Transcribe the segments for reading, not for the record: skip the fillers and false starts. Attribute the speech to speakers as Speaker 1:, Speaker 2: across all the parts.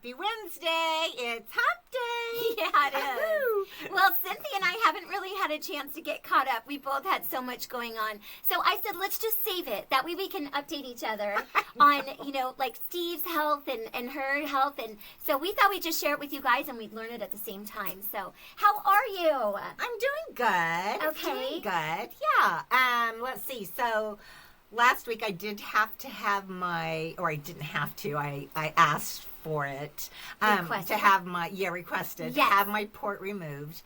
Speaker 1: Happy Wednesday. It's hump day.
Speaker 2: Yeah, it is. Well, Cynthia and I haven't really had a chance to get caught up. We both had so much going on. So I said, let's just save it. That way we can update each other on, like Steve's health and her health. And so we thought we'd just share it with you guys and we'd learn it at the same time. So how are you?
Speaker 1: I'm doing good.
Speaker 2: Okay.
Speaker 1: Doing good. Yeah. Let's see. So last week I did have to have I didn't have to. I asked for it
Speaker 2: Requested.
Speaker 1: to have requested
Speaker 2: Yes.
Speaker 1: to have my port removed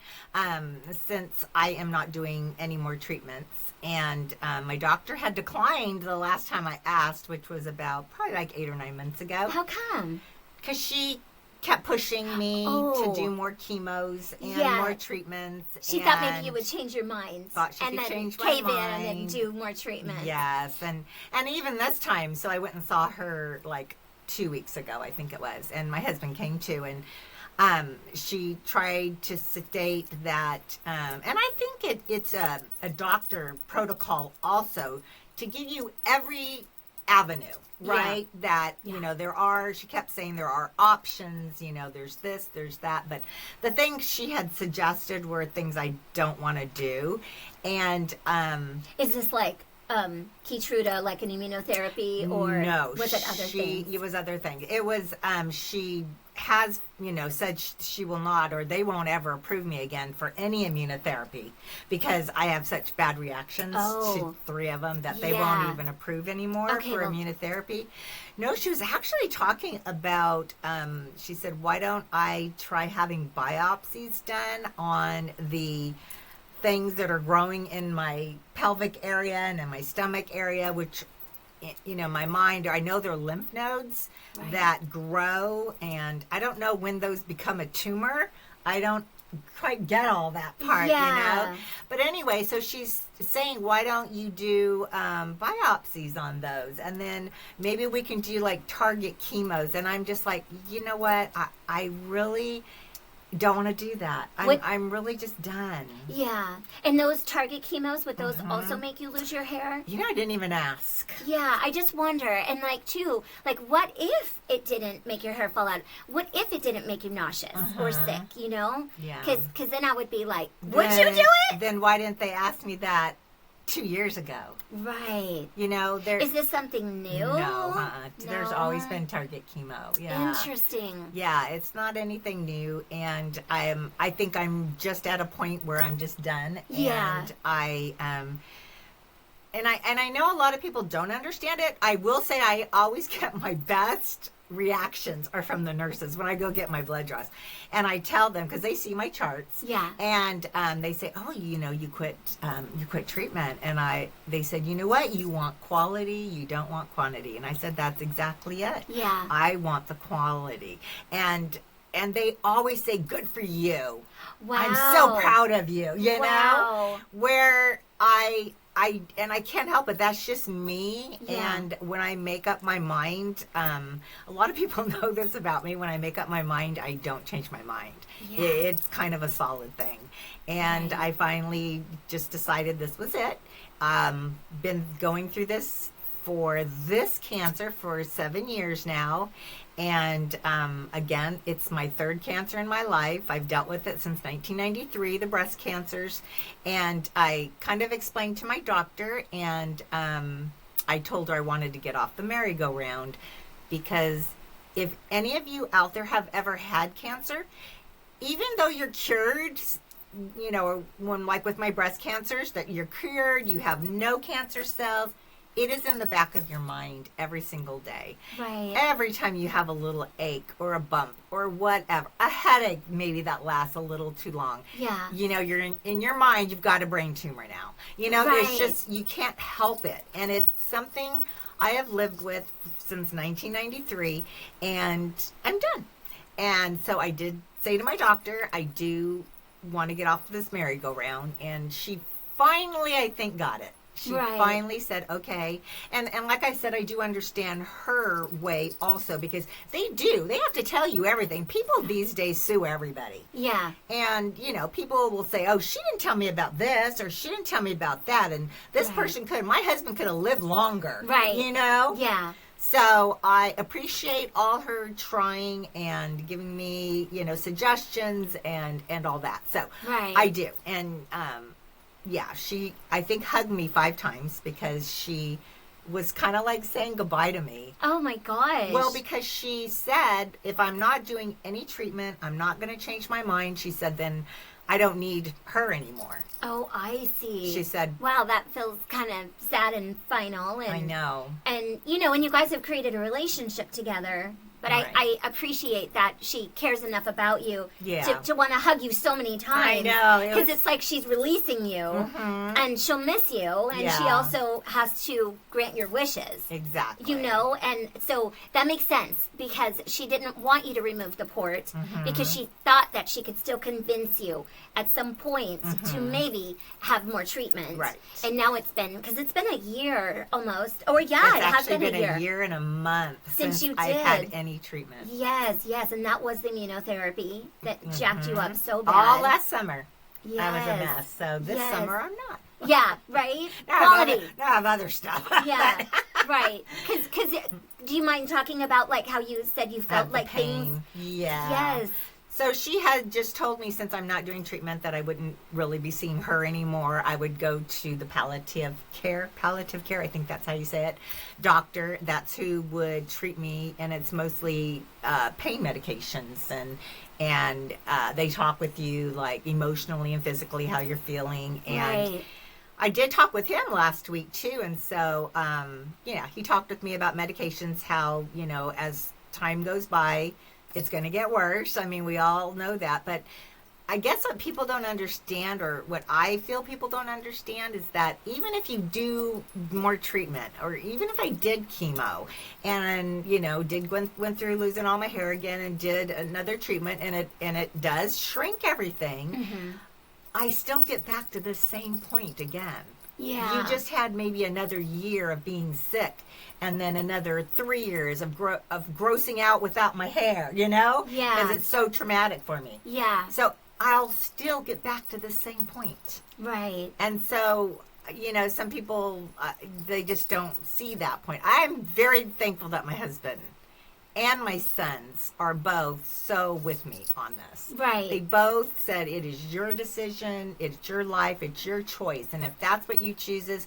Speaker 1: since I am not doing any more treatments, and my doctor had declined the last time I asked, which was about probably like 8 or 9 months ago.
Speaker 2: How come?
Speaker 1: Because she kept pushing me to do more chemos and more treatments.
Speaker 2: She thought maybe you would change your mind
Speaker 1: and then
Speaker 2: change
Speaker 1: my
Speaker 2: cave
Speaker 1: mind.
Speaker 2: in and do more treatment.
Speaker 1: Yes, and even this time, so I went and saw her like 2 weeks ago, I think it was, and my husband came too, and she tried to sedate that, and I think it's a doctor protocol also to give you every avenue, right? That, she kept saying there are options, there's this, there's that, but the things she had suggested were things I don't want to do, and
Speaker 2: is this like Keytruda, like an immunotherapy, or
Speaker 1: no,
Speaker 2: was it other things?
Speaker 1: It was other things. It was, she has, said she will not, or they won't ever approve me again for any immunotherapy because I have such bad reactions to 3 of them that they won't even approve anymore for immunotherapy. No, she was actually talking about, she said, why don't I try having biopsies done on the things that are growing in my pelvic area and in my stomach area, which, my mind, I know they're lymph nodes that grow, and I don't know when those become a tumor. I don't quite get all that part, But anyway, so she's saying, why don't you do biopsies on those? And then maybe we can do like target chemos. And I'm just like, you know what? I really don't want to do that. I'm really just done.
Speaker 2: Yeah. And those target chemos, would those also make you lose your hair?
Speaker 1: I didn't even ask.
Speaker 2: Yeah, I just wonder. And what if it didn't make your hair fall out? What if it didn't make you nauseous or sick,
Speaker 1: Yeah.
Speaker 2: Because then I would be like, would you do it?
Speaker 1: Then why didn't they ask me that 2 years ago?
Speaker 2: Right.
Speaker 1: Is
Speaker 2: this something new?
Speaker 1: No,
Speaker 2: No?
Speaker 1: There's always been target chemo. Yeah.
Speaker 2: Interesting.
Speaker 1: Yeah, it's not anything new, and I think I'm just at a point where I'm just done.
Speaker 2: Yeah.
Speaker 1: And I know a lot of people don't understand it. I will say I always get my best reactions are from the nurses when I go get my blood draws, and I tell them, because they see my charts, and they say, oh, you quit treatment, and they said, you know what, you want quality, you don't want quantity, and I said, that's exactly it. I want the quality, and they always say, good for you.
Speaker 2: Wow.
Speaker 1: I'm so proud of you. Know where I can't help it. That's just me.
Speaker 2: Yeah.
Speaker 1: And when I make up my mind, a lot of people know this about me. When I make up my mind, I don't change my mind.
Speaker 2: Yeah.
Speaker 1: It's kind of a solid thing. And I finally just decided this was it. Been going through this for this cancer for 7 years now. And again, it's my 3rd cancer in my life. I've dealt with it since 1993, the breast cancers. And I kind of explained to my doctor, and I told her I wanted to get off the merry-go-round, because if any of you out there have ever had cancer, even though you're cured, when like with my breast cancers, that you're cured, you have no cancer cells, it is in the back of your mind every single day.
Speaker 2: Right.
Speaker 1: Every time you have a little ache or a bump or whatever, a headache maybe that lasts a little too long.
Speaker 2: Yeah.
Speaker 1: You're in your mind, you've got a brain tumor now. There's just, you can't help it. And it's something I have lived with since 1993, and I'm done. And so I did say to my doctor, I do want to get off this merry-go-round. And she finally, I think, got it. She finally said, okay. And like I said, I do understand her way also, because they have to tell you everything. People these days sue everybody.
Speaker 2: Yeah.
Speaker 1: And, people will say, oh, she didn't tell me about this, or she didn't tell me about that. And this person my husband could have lived longer.
Speaker 2: Right.
Speaker 1: Yeah. So I appreciate all her trying and giving me, suggestions and all that. So
Speaker 2: right.
Speaker 1: I do. And she, I think, hugged me 5 times because she was kind of like saying goodbye to me.
Speaker 2: Oh my gosh.
Speaker 1: Well, because she said, if I'm not doing any treatment, I'm not going to change my mind. She said, then I don't need her anymore.
Speaker 2: Oh, I see.
Speaker 1: She said,
Speaker 2: wow, that feels kind of sad and final. And,
Speaker 1: I know.
Speaker 2: And, and you guys have created a relationship together. But
Speaker 1: right.
Speaker 2: I appreciate that she cares enough about you
Speaker 1: yeah.
Speaker 2: to want to hug you so many times.
Speaker 1: I know.
Speaker 2: Because it's like she's releasing you, and she'll miss you, and she also has to grant your wishes.
Speaker 1: Exactly.
Speaker 2: And so that makes sense because she didn't want you to remove the port because she thought that she could still convince you at some point to maybe have more treatment.
Speaker 1: Right.
Speaker 2: And now it's been a year almost. Or it has been
Speaker 1: a year and a month since
Speaker 2: you did.
Speaker 1: I've had any treatment.
Speaker 2: Yes, and that was the immunotherapy that jacked you up so bad.
Speaker 1: All last summer.
Speaker 2: Yes.
Speaker 1: I was a mess. So this summer I'm not.
Speaker 2: Yeah, right?
Speaker 1: Quality. Now I have other stuff.
Speaker 2: Yeah, right. Because do you mind talking about like how you said you felt like
Speaker 1: pain.
Speaker 2: things?
Speaker 1: Yeah.
Speaker 2: Yes.
Speaker 1: So she had just told me since I'm not doing treatment that I wouldn't really be seeing her anymore. I would go to the palliative care, I think that's how you say it, doctor. That's who would treat me, and it's mostly pain medications, and they talk with you like emotionally and physically how you're feeling. And
Speaker 2: right.
Speaker 1: I did talk with him last week too, and so he talked with me about medications, how as time goes by, it's going to get worse. I mean, we all know that. But I guess what people don't understand, or what I feel people don't understand, is that even if you do more treatment, or even if I did chemo and, went through losing all my hair again and did another treatment and it does shrink everything, I still get back to the same point again.
Speaker 2: Yeah.
Speaker 1: You just had maybe another year of being sick, and then another 3 years of grossing out without my hair,
Speaker 2: Yeah.
Speaker 1: Because it's so traumatic for me.
Speaker 2: Yeah.
Speaker 1: So I'll still get back to the same point.
Speaker 2: Right.
Speaker 1: And so, some people, they just don't see that point. I'm very thankful that my husband and my sons are both so with me on this.
Speaker 2: Right.
Speaker 1: They both said, it is your decision, it's your life, it's your choice. And if that's what you chooses,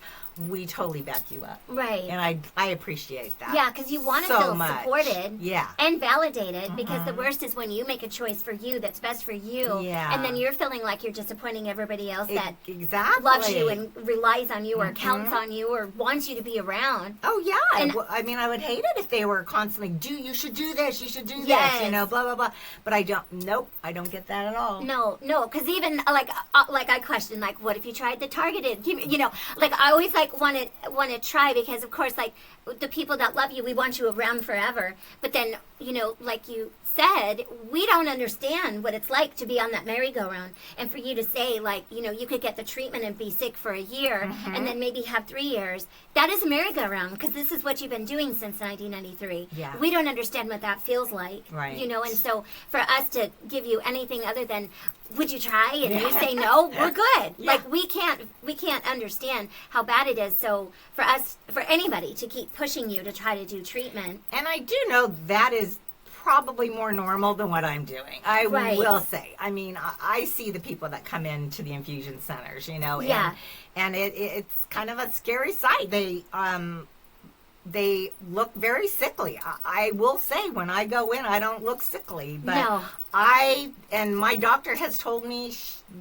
Speaker 1: we totally back you up.
Speaker 2: Right.
Speaker 1: And I appreciate that.
Speaker 2: Yeah, because you want to
Speaker 1: so
Speaker 2: feel
Speaker 1: much.
Speaker 2: supported and validated, because the
Speaker 1: Mm-hmm.
Speaker 2: worst is when you make a choice for you that's best for you,
Speaker 1: Yeah.
Speaker 2: and then you're feeling like you're disappointing everybody else that
Speaker 1: exactly.
Speaker 2: loves you and relies on you or counts on you or wants you to be around.
Speaker 1: Oh, yeah.
Speaker 2: And
Speaker 1: I mean, I would hate it if they were constantly, you should do this, you should do
Speaker 2: Yes.
Speaker 1: this, blah, blah, blah. But I don't get that at all.
Speaker 2: No, because even like I question, like, what if you tried the targeted? Like I always want to try, because of course, like, the people that love you, we want you around forever. But then, like you said, we don't understand what it's like to be on that merry-go-round. And for you to say, like, you could get the treatment and be sick for a year and then maybe have 3 years, that is a merry-go-round, because this is what you've been doing since 1993.
Speaker 1: Yeah.
Speaker 2: We don't understand what that feels like.
Speaker 1: Right.
Speaker 2: And so for us to give you anything other than, would you try? And you say no, we're good.
Speaker 1: Yeah.
Speaker 2: Like, we can't understand how bad it is. So for anybody to keep pushing you to try to do treatment.
Speaker 1: And I do know that is probably more normal than what I'm doing. I will say. I mean, I see the people that come into the infusion centers,
Speaker 2: Yeah.
Speaker 1: and it's kind of a scary sight. They look very sickly. I will say, when I go in, I don't look sickly, but
Speaker 2: No.
Speaker 1: and my doctor has told me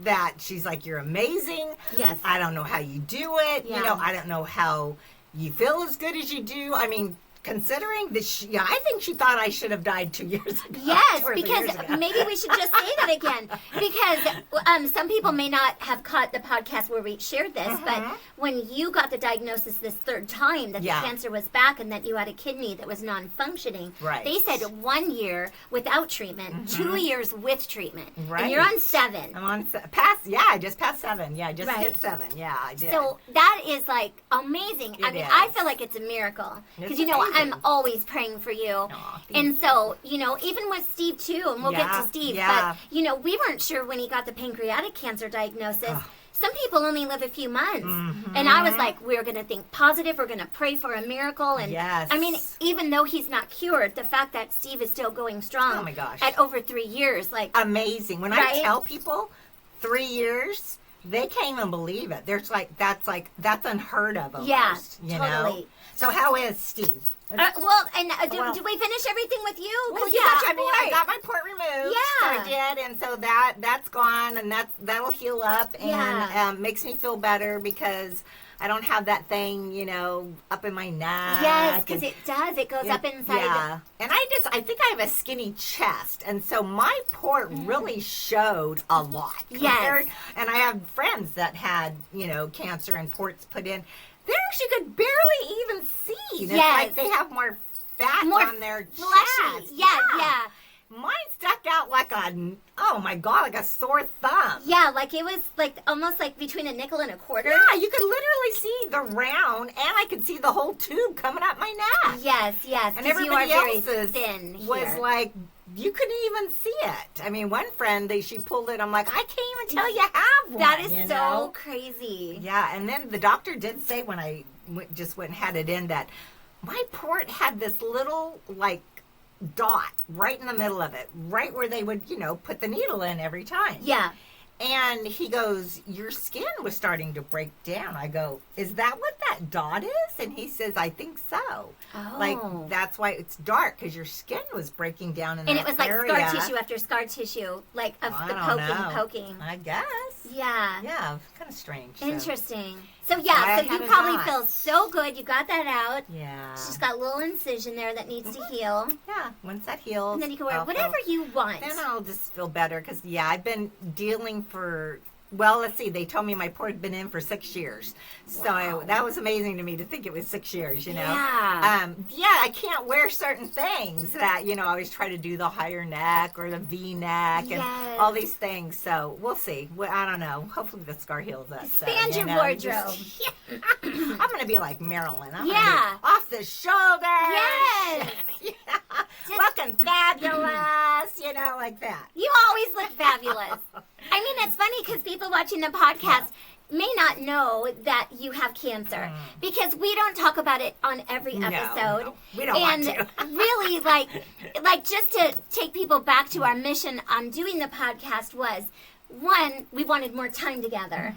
Speaker 1: that she's like, you're amazing.
Speaker 2: Yes.
Speaker 1: I don't know how you do it.
Speaker 2: Yeah.
Speaker 1: I don't know how you feel as good as you do. I mean, considering this, I think she thought I should have died 2 years ago.
Speaker 2: Yes,
Speaker 1: 2 or 3
Speaker 2: because
Speaker 1: years ago.
Speaker 2: maybe we should just say that again. Because some people may not have caught the podcast where we shared this, but when you got the diagnosis this third time that the cancer was back and that you had a kidney that was non-functioning, they said 1 year without treatment, 2 years with treatment.
Speaker 1: Right.
Speaker 2: And you're on 7.
Speaker 1: I'm on I just passed 7. Yeah, I just hit 7. Yeah, I did.
Speaker 2: So that is like amazing. I mean,
Speaker 1: is.
Speaker 2: I feel like it's a miracle. Because, I'm always praying for you.
Speaker 1: Aw,
Speaker 2: And so, even with Steve too, and we'll get to Steve, but, we weren't sure when he got the pancreatic cancer diagnosis. some people only live a few months. And I was like, we're going to think positive. We're going to pray for a miracle. And I mean, even though he's not cured, the fact that Steve is still going strong.
Speaker 1: Oh my gosh.
Speaker 2: At over 3 years, like
Speaker 1: amazing. When I tell people 3 years, they can't even believe it. There's that's unheard of almost. You
Speaker 2: totally.
Speaker 1: know? So how is Steve?
Speaker 2: Did we finish everything with you?
Speaker 1: Well, I got my port removed.
Speaker 2: Yeah.
Speaker 1: So I did, and so that's gone, and that'll heal up, and makes me feel better because I don't have that thing, you know, up in my neck.
Speaker 2: Yes, because it does. It goes up inside.
Speaker 1: Yeah. And I think I have a skinny chest, and so my port really showed a lot.
Speaker 2: Yes.
Speaker 1: And I have friends that had, you know, cancer and ports put in. Theirs you could barely even see. It's like they have more fat on their chest.
Speaker 2: Yeah.
Speaker 1: Mine stuck out like like a sore thumb.
Speaker 2: Yeah, like it was like almost like between a nickel and a quarter.
Speaker 1: Yeah, you could literally see the round, and I could see the whole tube coming up my neck.
Speaker 2: Yes.
Speaker 1: And everybody else's
Speaker 2: thin
Speaker 1: was like, you couldn't even see it. I mean, one friend, she pulled it. I'm like, I can't even tell you have one.
Speaker 2: That is so crazy.
Speaker 1: Yeah, and then the doctor did say when I just went and had it in that my port had this little, like, dot right in the middle of it, right where they would, you know, put the needle in every time.
Speaker 2: Yeah.
Speaker 1: And he goes, your skin was starting to break down. I go, is that what that dot is? And he says, I think so.
Speaker 2: Oh.
Speaker 1: Like, that's why it's dark, because your skin was breaking down in that area.
Speaker 2: And it was like scar tissue after scar tissue, like of the poking.
Speaker 1: I guess.
Speaker 2: Yeah.
Speaker 1: Yeah, kind of strange.
Speaker 2: Interesting. So you probably feel so good. You got that out.
Speaker 1: Yeah.
Speaker 2: It's just got a little incision there that needs to heal.
Speaker 1: Yeah, once that heals.
Speaker 2: And then you can wear whatever you want.
Speaker 1: Then I'll just feel better because, I've been dealing for, well, let's see, they told me my port had been in for 6 years. So that was amazing to me to think it was 6 years, you know.
Speaker 2: Yeah.
Speaker 1: I can't wear certain things that, you know, I always try to do the higher neck or the V-neck and all these things. So we'll see. I don't know. Hopefully the scar heals up.
Speaker 2: Expand your wardrobe.
Speaker 1: I'm going to be like Marilyn. I'm gonna be off the shoulders.
Speaker 2: Yes.
Speaker 1: Looking fabulous, you know, like that.
Speaker 2: You always look fabulous. I mean, it's funny because people watching the podcast may not know that you have cancer because we don't talk about it on every episode.
Speaker 1: No, we don't want to.
Speaker 2: Really, like just to take people back to our mission on doing the podcast was, one, we wanted more time together.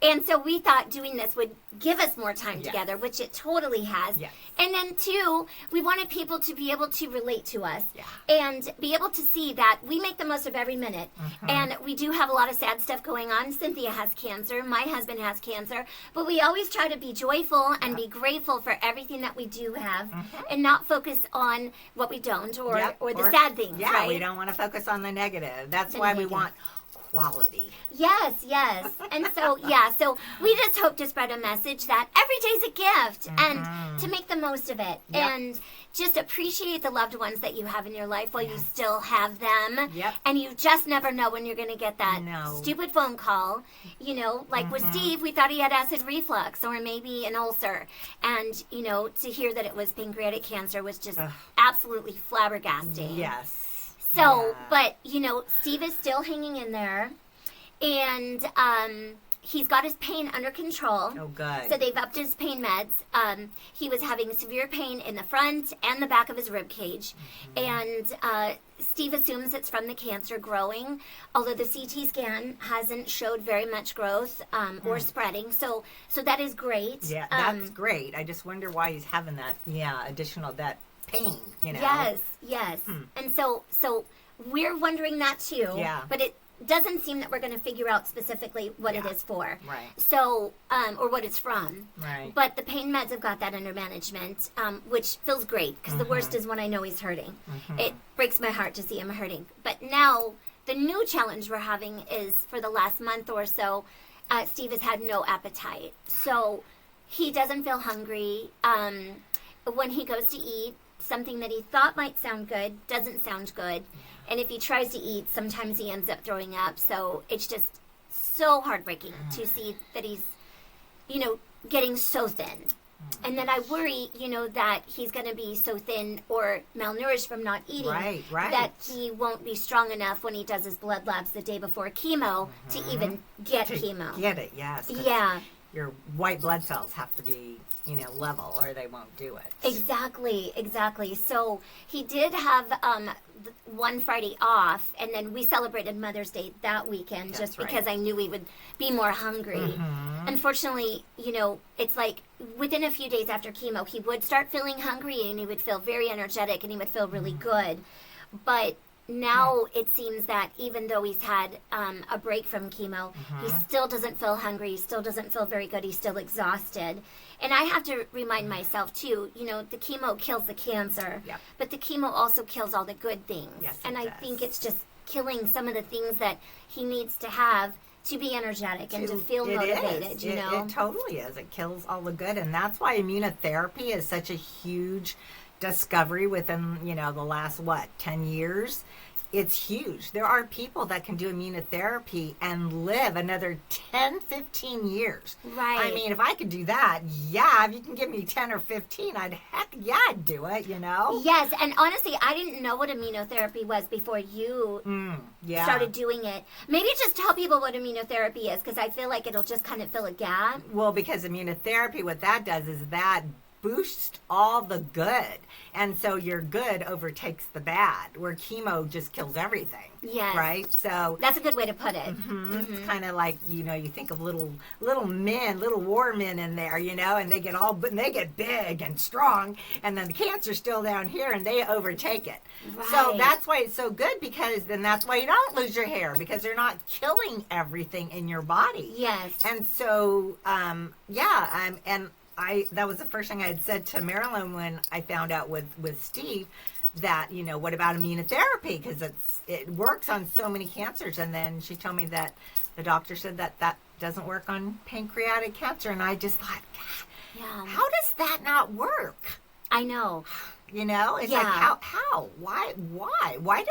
Speaker 2: And so we thought doing this would give us more time together, which it totally has. And then two, we wanted people to be able to relate to us and be able to see that we make the most of every minute. And we do have a lot of sad stuff going on. Cynthia has cancer. My husband has cancer. But we always try to be joyful and be grateful for everything that we do have and not focus on what we don't or the sad things, right?
Speaker 1: We don't want to focus on the negative. That's why we want quality.
Speaker 2: Yes. And so, so we just hope to spread a message that every day's a gift and to make the most of it and just appreciate the loved ones that you have in your life while you still have them. And you just never know when you're going to get that stupid phone call. You know, like with Steve, we thought he had acid reflux or maybe an ulcer. And, you know, to hear that it was pancreatic cancer was just absolutely flabbergasting.
Speaker 1: Yes.
Speaker 2: So, but, you know, Steve is still hanging in there, and he's got his pain under control.
Speaker 1: Oh, good.
Speaker 2: So they've upped his pain meds. He was having severe pain in the front and the back of his rib cage, and Steve assumes it's from the cancer growing, although the CT scan hasn't showed very much growth or spreading, so that is great.
Speaker 1: Yeah, that's great. I just wonder why he's having that, additional, that pain, you know.
Speaker 2: Yes. And so we're wondering that too.
Speaker 1: Yeah.
Speaker 2: But it doesn't seem that we're going to figure out specifically what it is for.
Speaker 1: Right.
Speaker 2: So, or what it's from.
Speaker 1: Right.
Speaker 2: But the pain meds have got that under management, which feels great because the worst is when I know he's hurting. It breaks my heart to see him hurting. But now the new challenge we're having is for the last month or so, Steve has had no appetite. So he doesn't feel hungry. When he goes to eat, something that he thought might sound good doesn't sound good. And if he tries to eat, sometimes he ends up throwing up. So it's just so heartbreaking to see that he's, getting so thin. And then I worry, that he's going to be so thin or malnourished from not eating that he won't be strong enough when he does his blood labs the day before chemo to even get chemo.
Speaker 1: Get it, yes.
Speaker 2: Yeah.
Speaker 1: Your white blood cells have to be, level or they won't do it.
Speaker 2: Exactly. So he did have one Friday off, and then we celebrated Mother's Day that weekend because I knew we would be more hungry. Unfortunately, it's like within a few days after chemo, he would start feeling hungry and he would feel very energetic and he would feel really good. But now it seems that even though he's had a break from chemo, he still doesn't feel hungry, he still doesn't feel very good, he's still exhausted. And I have to remind myself, too, the chemo kills the cancer, but the chemo also kills all the good things.
Speaker 1: Yes,
Speaker 2: and I
Speaker 1: does.
Speaker 2: think it's just killing some of the things that he needs to have to be energetic and to feel motivated,
Speaker 1: It totally is. It kills all the good, and that's why immunotherapy is such a huge discovery within, the last, 10 years? It's huge. There are people that can do immunotherapy and live another 10, 15 years.
Speaker 2: Right.
Speaker 1: I mean, if I could do that, if you can give me 10 or 15, I'd I'd do it,
Speaker 2: Yes, and honestly, I didn't know what immunotherapy was before you started doing it. Maybe just tell people what immunotherapy is, because I feel like it'll just kind of fill a gap.
Speaker 1: Well, because immunotherapy, what that does is that boosts all the good. And so your good overtakes the bad, where chemo just kills everything.
Speaker 2: Yes.
Speaker 1: Right? So
Speaker 2: that's a good way to put it.
Speaker 1: It's kind of like, you think of little men, little war men in there, and they get big and strong, and then the cancer's still down here and they overtake it.
Speaker 2: Right.
Speaker 1: So that's why it's so good, because then that's why you don't lose your hair, because they're not killing everything in your body.
Speaker 2: Yes.
Speaker 1: And so, that was the first thing I had said to Marilyn when I found out with Steve that, what about immunotherapy? Because it works on so many cancers. And then she told me that the doctor said that doesn't work on pancreatic cancer. And I just thought, God, how does that not work?
Speaker 2: I know.
Speaker 1: It's like, how? Why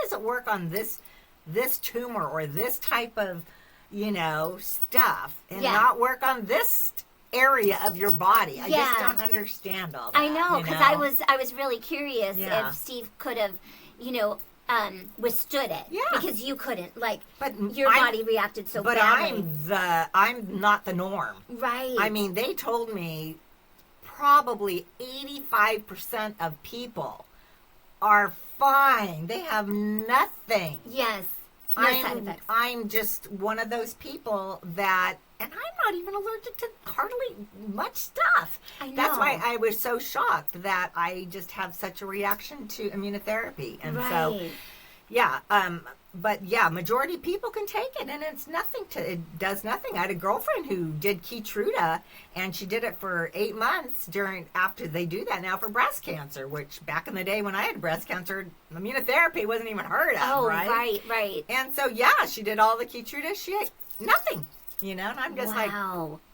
Speaker 1: does it work on this tumor or this type of, stuff and not work on this area of your body? I just don't understand all that.
Speaker 2: I know, because I was really curious if Steve could have, withstood it. Yeah. Because you couldn't. But your body reacted so badly.
Speaker 1: But I'm not the norm.
Speaker 2: Right.
Speaker 1: I mean, they told me probably 85% of people are fine. They have nothing.
Speaker 2: Yes. No side effects.
Speaker 1: I'm just one of those people that, and I'm not even allergic to hardly much stuff.
Speaker 2: I know.
Speaker 1: That's why I was so shocked that I just have such a reaction to immunotherapy. And majority of people can take it, and it does nothing. I had a girlfriend who did Keytruda, and she did it for 8 months after they do that now for breast cancer, which back in the day when I had breast cancer, immunotherapy wasn't even heard of.
Speaker 2: Oh,
Speaker 1: right. And so, she did all the Keytruda. She had nothing, and I'm just like,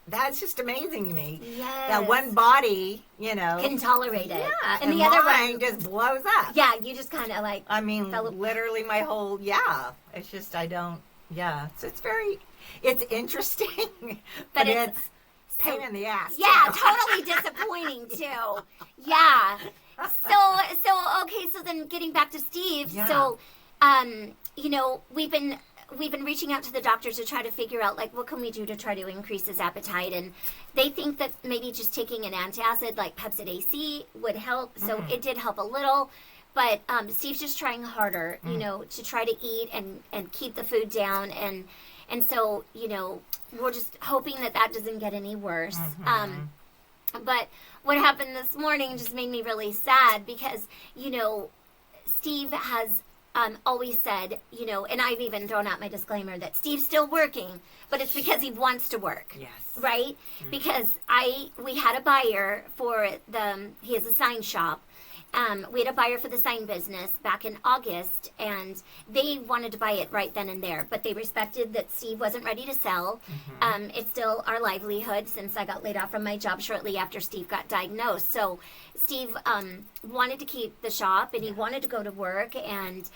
Speaker 1: that's just amazing to me.
Speaker 2: Yes.
Speaker 1: That one body,
Speaker 2: can tolerate it.
Speaker 1: Yeah,
Speaker 2: and the other one
Speaker 1: just blows up.
Speaker 2: Yeah, you just kind of like.
Speaker 1: I mean, literally my whole. It's just I don't. Yeah, so it's interesting, but it's pain in the ass.
Speaker 2: Yeah, totally disappointing too. Yeah. So okay. So then getting back to Steve. Yeah. So, we've been reaching out to the doctors to try to figure out, what can we do to try to increase his appetite? And they think that maybe just taking an antacid like Pepsid AC would help. So it did help a little. But Steve's just trying harder, to try to eat and keep the food down. And so, we're just hoping that doesn't get any worse. But what happened this morning just made me really sad because, Steve has always said, and I've even thrown out my disclaimer that Steve's still working, but it's because he wants to work.
Speaker 1: Yes.
Speaker 2: Right? Because we had a buyer for he has a sign shop. We had a buyer for the sign business back in August, and they wanted to buy it right then and there, but they respected that Steve wasn't ready to sell. It's still our livelihood since I got laid off from my job shortly after Steve got diagnosed. So Steve wanted to keep the shop, and he wanted to go to work, and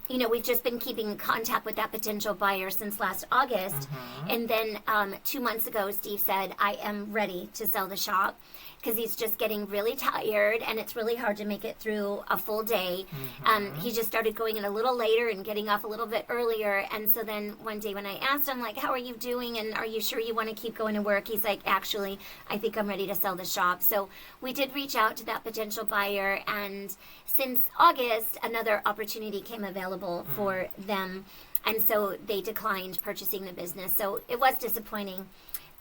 Speaker 2: we've just been keeping in contact with that potential buyer since last August. And then 2 months ago, Steve said, I am ready to sell the shop, because he's just getting really tired, and it's really hard to make it through a full day. He just started going in a little later and getting off a little bit earlier. And so then one day when I asked him, like, how are you doing, and are you sure you want to keep going to work? He's like, actually, I think I'm ready to sell the shop. So we did reach out to that potential buyer, and since August, another opportunity came available for them. And so they declined purchasing the business. So it was disappointing.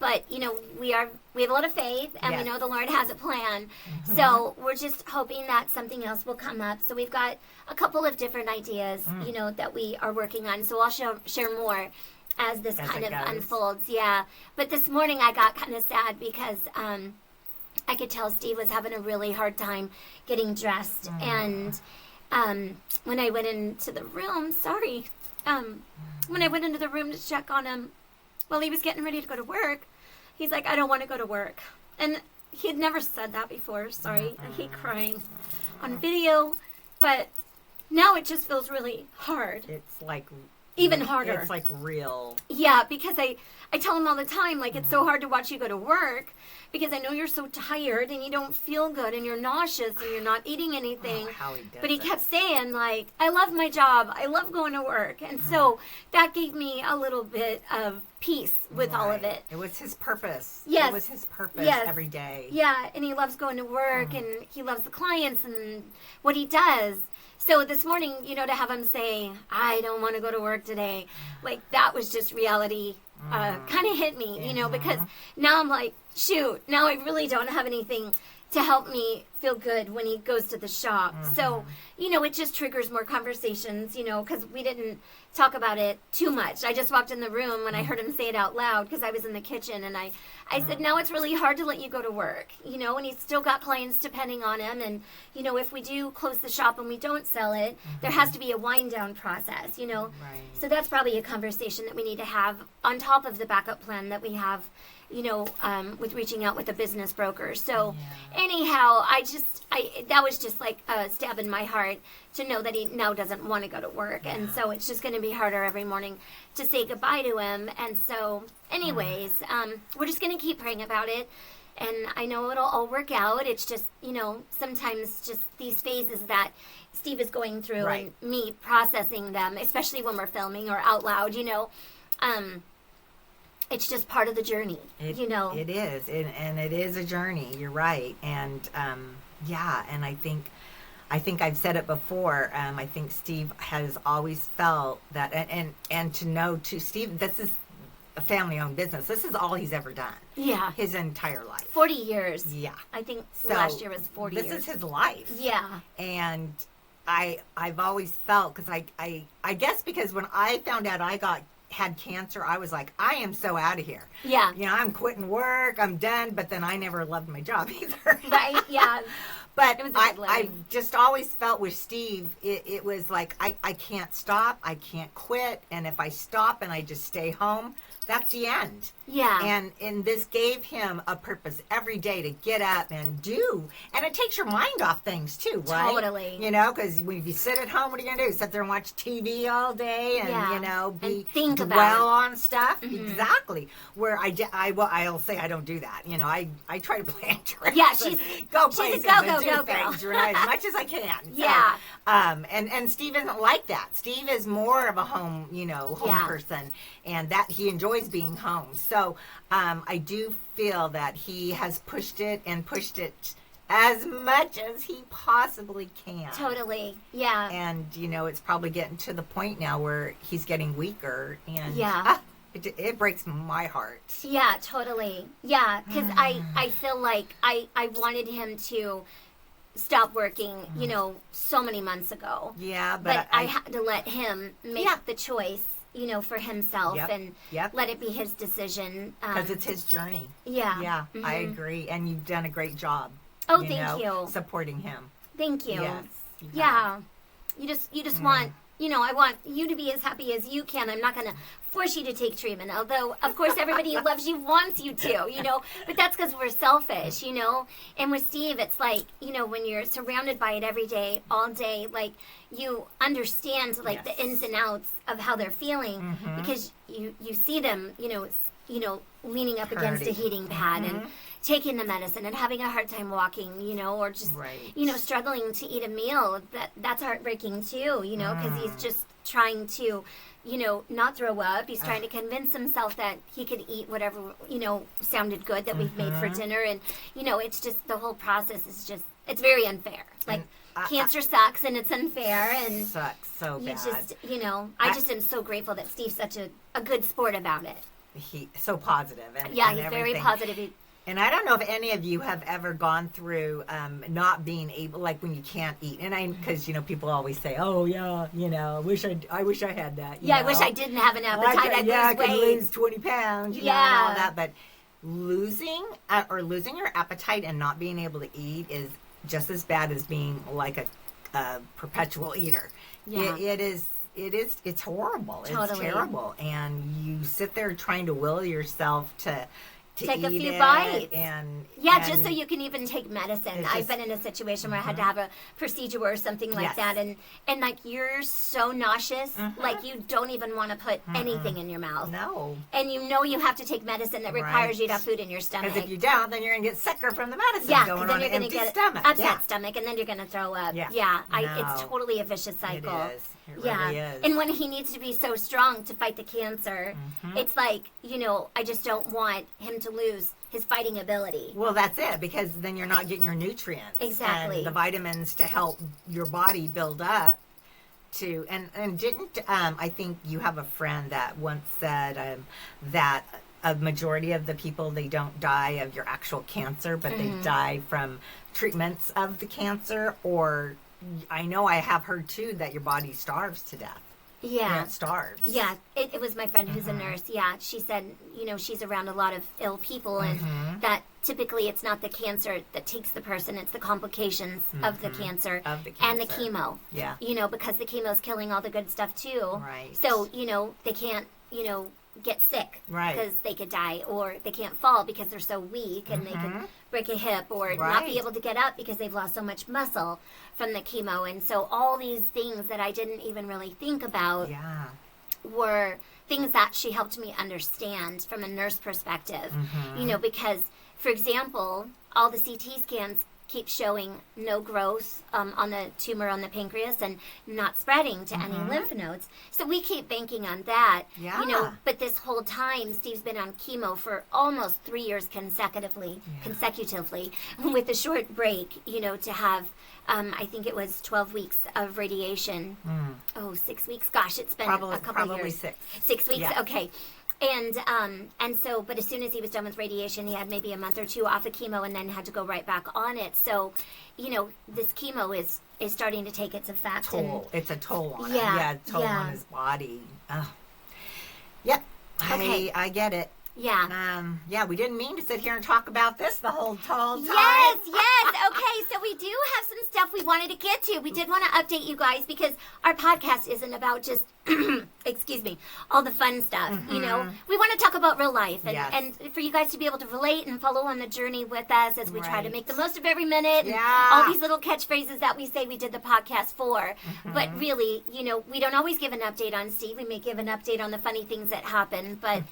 Speaker 2: But, we have a lot of faith, and we know the Lord has a plan. So we're just hoping that something else will come up. So we've got a couple of different ideas, that we are working on. So I'll share more as this kind of unfolds. Yeah. But this morning I got kind of sad because I could tell Steve was having a really hard time getting dressed. And when I went into the room, when I went into the room to check on him, while he was getting ready to go to work, he's like, I don't want to go to work. And he had never said that before. Sorry, I hate crying on video. But now it just feels really hard.
Speaker 1: It's like...
Speaker 2: even harder.
Speaker 1: It's like real.
Speaker 2: Yeah, because I tell him all the time, like, it's so hard to watch you go to work because I know you're so tired and you don't feel good and you're nauseous and you're not eating anything. But he kept saying, like, I love my job. I love going to work. And so that gave me a little bit of peace with all of it.
Speaker 1: It was his purpose.
Speaker 2: Yes.
Speaker 1: It was his purpose every day.
Speaker 2: Yeah, and he loves going to work and he loves the clients and what he does. So this morning, to have him say, I don't want to go to work today, like, that was just reality kind of hit me, because now I'm like, shoot, now I really don't have anything to help me feel good when he goes to the shop. So, it just triggers more conversations, because we didn't talk about it too much. I just walked in the room when I heard him say it out loud because I was in the kitchen, and I said, now it's really hard to let you go to work, and he's still got clients depending on him. And, if we do close the shop and we don't sell it, there has to be a wind down process,
Speaker 1: Right.
Speaker 2: So that's probably a conversation that we need to have on top of the backup plan that we have, with reaching out with a business broker. So anyhow, that was just like a stab in my heart to know that he now doesn't want to go to work. And so it's just going to be harder every morning to say goodbye to him. And so anyways, we're just going to keep praying about it. And I know it'll all work out. It's just, sometimes just these phases that Steve is going through and me processing them, especially when we're filming or out loud, it's just part of the journey, It
Speaker 1: is. And it is a journey. You're right. And, and I think I've said it before. I think Steve has always felt that, and to know too, Steve, this is a family-owned business. This is all he's ever done. Yeah. His entire life.
Speaker 2: 40 years.
Speaker 1: Yeah.
Speaker 2: I think last year was 40 years.
Speaker 1: This is his life.
Speaker 2: Yeah.
Speaker 1: And I've always felt, because I guess because when I found out I had cancer, I was like, I am so out of here.
Speaker 2: Yeah.
Speaker 1: I'm quitting work, I'm done, but then I never loved my job either.
Speaker 2: Right, yeah.
Speaker 1: But I just always felt with Steve, it was like, I can't stop, I can't quit, and if I stop and I just stay home, that's the end.
Speaker 2: Yeah.
Speaker 1: And this gave him a purpose every day to get up and do. And it takes your mind off things too, right?
Speaker 2: Totally.
Speaker 1: Because when you sit at home, what are you going to do? Sit there and watch TV all day and,
Speaker 2: and think
Speaker 1: dwell on stuff? Mm-hmm. Exactly. Where I'll say I don't do that. I try to plan trips.
Speaker 2: Yeah, she's
Speaker 1: go places and do things,
Speaker 2: girl.
Speaker 1: Right? As much as I can.
Speaker 2: Yeah.
Speaker 1: So, and Steve isn't like that. Steve is more of a home person, and that he enjoys being home. So I do feel that he has pushed it as much as he possibly can.
Speaker 2: Totally, yeah.
Speaker 1: And, it's probably getting to the point now where he's getting weaker, and it breaks my heart.
Speaker 2: Yeah, totally. Yeah, because I feel like I wanted him to stop working, so many months ago.
Speaker 1: Yeah,
Speaker 2: but I had to let him make the choice, for himself and let it be his decision.
Speaker 1: Because it's his journey.
Speaker 2: Yeah.
Speaker 1: Yeah, mm-hmm. I agree. And you've done a great job.
Speaker 2: Oh, thank you.
Speaker 1: Supporting him.
Speaker 2: Thank you.
Speaker 1: Yes,
Speaker 2: yeah. You just want I want you to be as happy as you can. I'm not going to force you to take treatment. Although, of course, everybody who loves you wants you to, But that's because we're selfish, And with Steve, it's like, when you're surrounded by it every day, all day, like, you understand, like, the ins and outs of how they're feeling because you see them, leaning up against a heating pad and taking the medicine and having a hard time walking, or just, struggling to eat a meal. That's heartbreaking too, because he's just trying to, not throw up. He's trying to convince himself that he could eat whatever, sounded good that we've made for dinner. And, it's just, the whole process is just, it's very unfair. Like, cancer sucks and it's unfair. And
Speaker 1: sucks so bad.
Speaker 2: I just am so grateful that Steve's such a good sport about it.
Speaker 1: He's so positive. And
Speaker 2: he's very positive.
Speaker 1: And I don't know if any of you have ever gone through not being able, like when you can't eat. And because people always say, "Oh yeah, I wish I had that."
Speaker 2: I wish I didn't have an appetite. I
Speaker 1: could lose 20 pounds. And all that. But losing your appetite and not being able to eat is just as bad as being like a perpetual eater. Yeah. It's horrible. Totally. It's terrible. And you sit there trying to will yourself to
Speaker 2: take a few bites.
Speaker 1: And
Speaker 2: just so you can even take medicine. I've been in a situation where I had to have a procedure or something like that. And like, you're so nauseous, like you don't even want to put anything in your mouth.
Speaker 1: No.
Speaker 2: And you have to take medicine that requires you to have food in your stomach.
Speaker 1: Because if you don't, then you're going to get sicker from the medicine going on an empty stomach.
Speaker 2: Upset stomach, and then you're going to throw up. It's totally a vicious cycle.
Speaker 1: It is. It really is.
Speaker 2: And when he needs to be so strong to fight the cancer, it's like, I just don't want him to lose his fighting ability.
Speaker 1: Well, that's it, because then you're not getting your nutrients.
Speaker 2: Exactly.
Speaker 1: And the vitamins to help your body build up to, and didn't, I think you have a friend that once said that a majority of the people, they don't die of your actual cancer, but they die from treatments of the cancer, or I know I have heard too that your body starves to death.
Speaker 2: Yeah.
Speaker 1: It starves.
Speaker 2: Yeah. It was my friend who's a nurse. Yeah. She said, she's around a lot of ill people and that typically it's not the cancer that takes the person, it's the complications of the cancer. And the chemo.
Speaker 1: Yeah.
Speaker 2: Because the chemo is killing all the good stuff too.
Speaker 1: Right.
Speaker 2: So, they can't, get sick.
Speaker 1: Right.
Speaker 2: Because they could die, or they can't fall because they're so weak and they could break a hip or not be able to get up because they've lost so much muscle from the chemo. And so all these things that I didn't even really think about were things that she helped me understand from a nurse perspective. Because, for example, all the CT scans keep showing no growth on the tumor on the pancreas and not spreading to any lymph nodes. So we keep banking on that.
Speaker 1: Yeah.
Speaker 2: But this whole time, Steve's been on chemo for almost 3 years consecutively, with a short break, to have, I think it was 12 weeks of radiation. 6 weeks. Gosh, it's been a couple years.
Speaker 1: Probably 6.
Speaker 2: 6 weeks? Yeah. Okay. And so, but as soon as he was done with radiation, he had maybe a month or two off of chemo and then had to go right back on it. So, this chemo is starting to take its effect.
Speaker 1: It's a toll on him. Yeah, toll on his body. Yep. Okay. I get it.
Speaker 2: Yeah.
Speaker 1: We didn't mean to sit here and talk about this the whole time.
Speaker 2: Yes. Okay, so we do have some stuff we wanted to get to. We did want to update you guys because our podcast isn't about just, excuse me, all the fun stuff. We want to talk about real life and for you guys to be able to relate and follow on the journey with us as we try to make the most of every minute.
Speaker 1: Yeah.
Speaker 2: All these little catchphrases that we say we did the podcast for. But really, we don't always give an update on Steve. We may give an update on the funny things that happen. But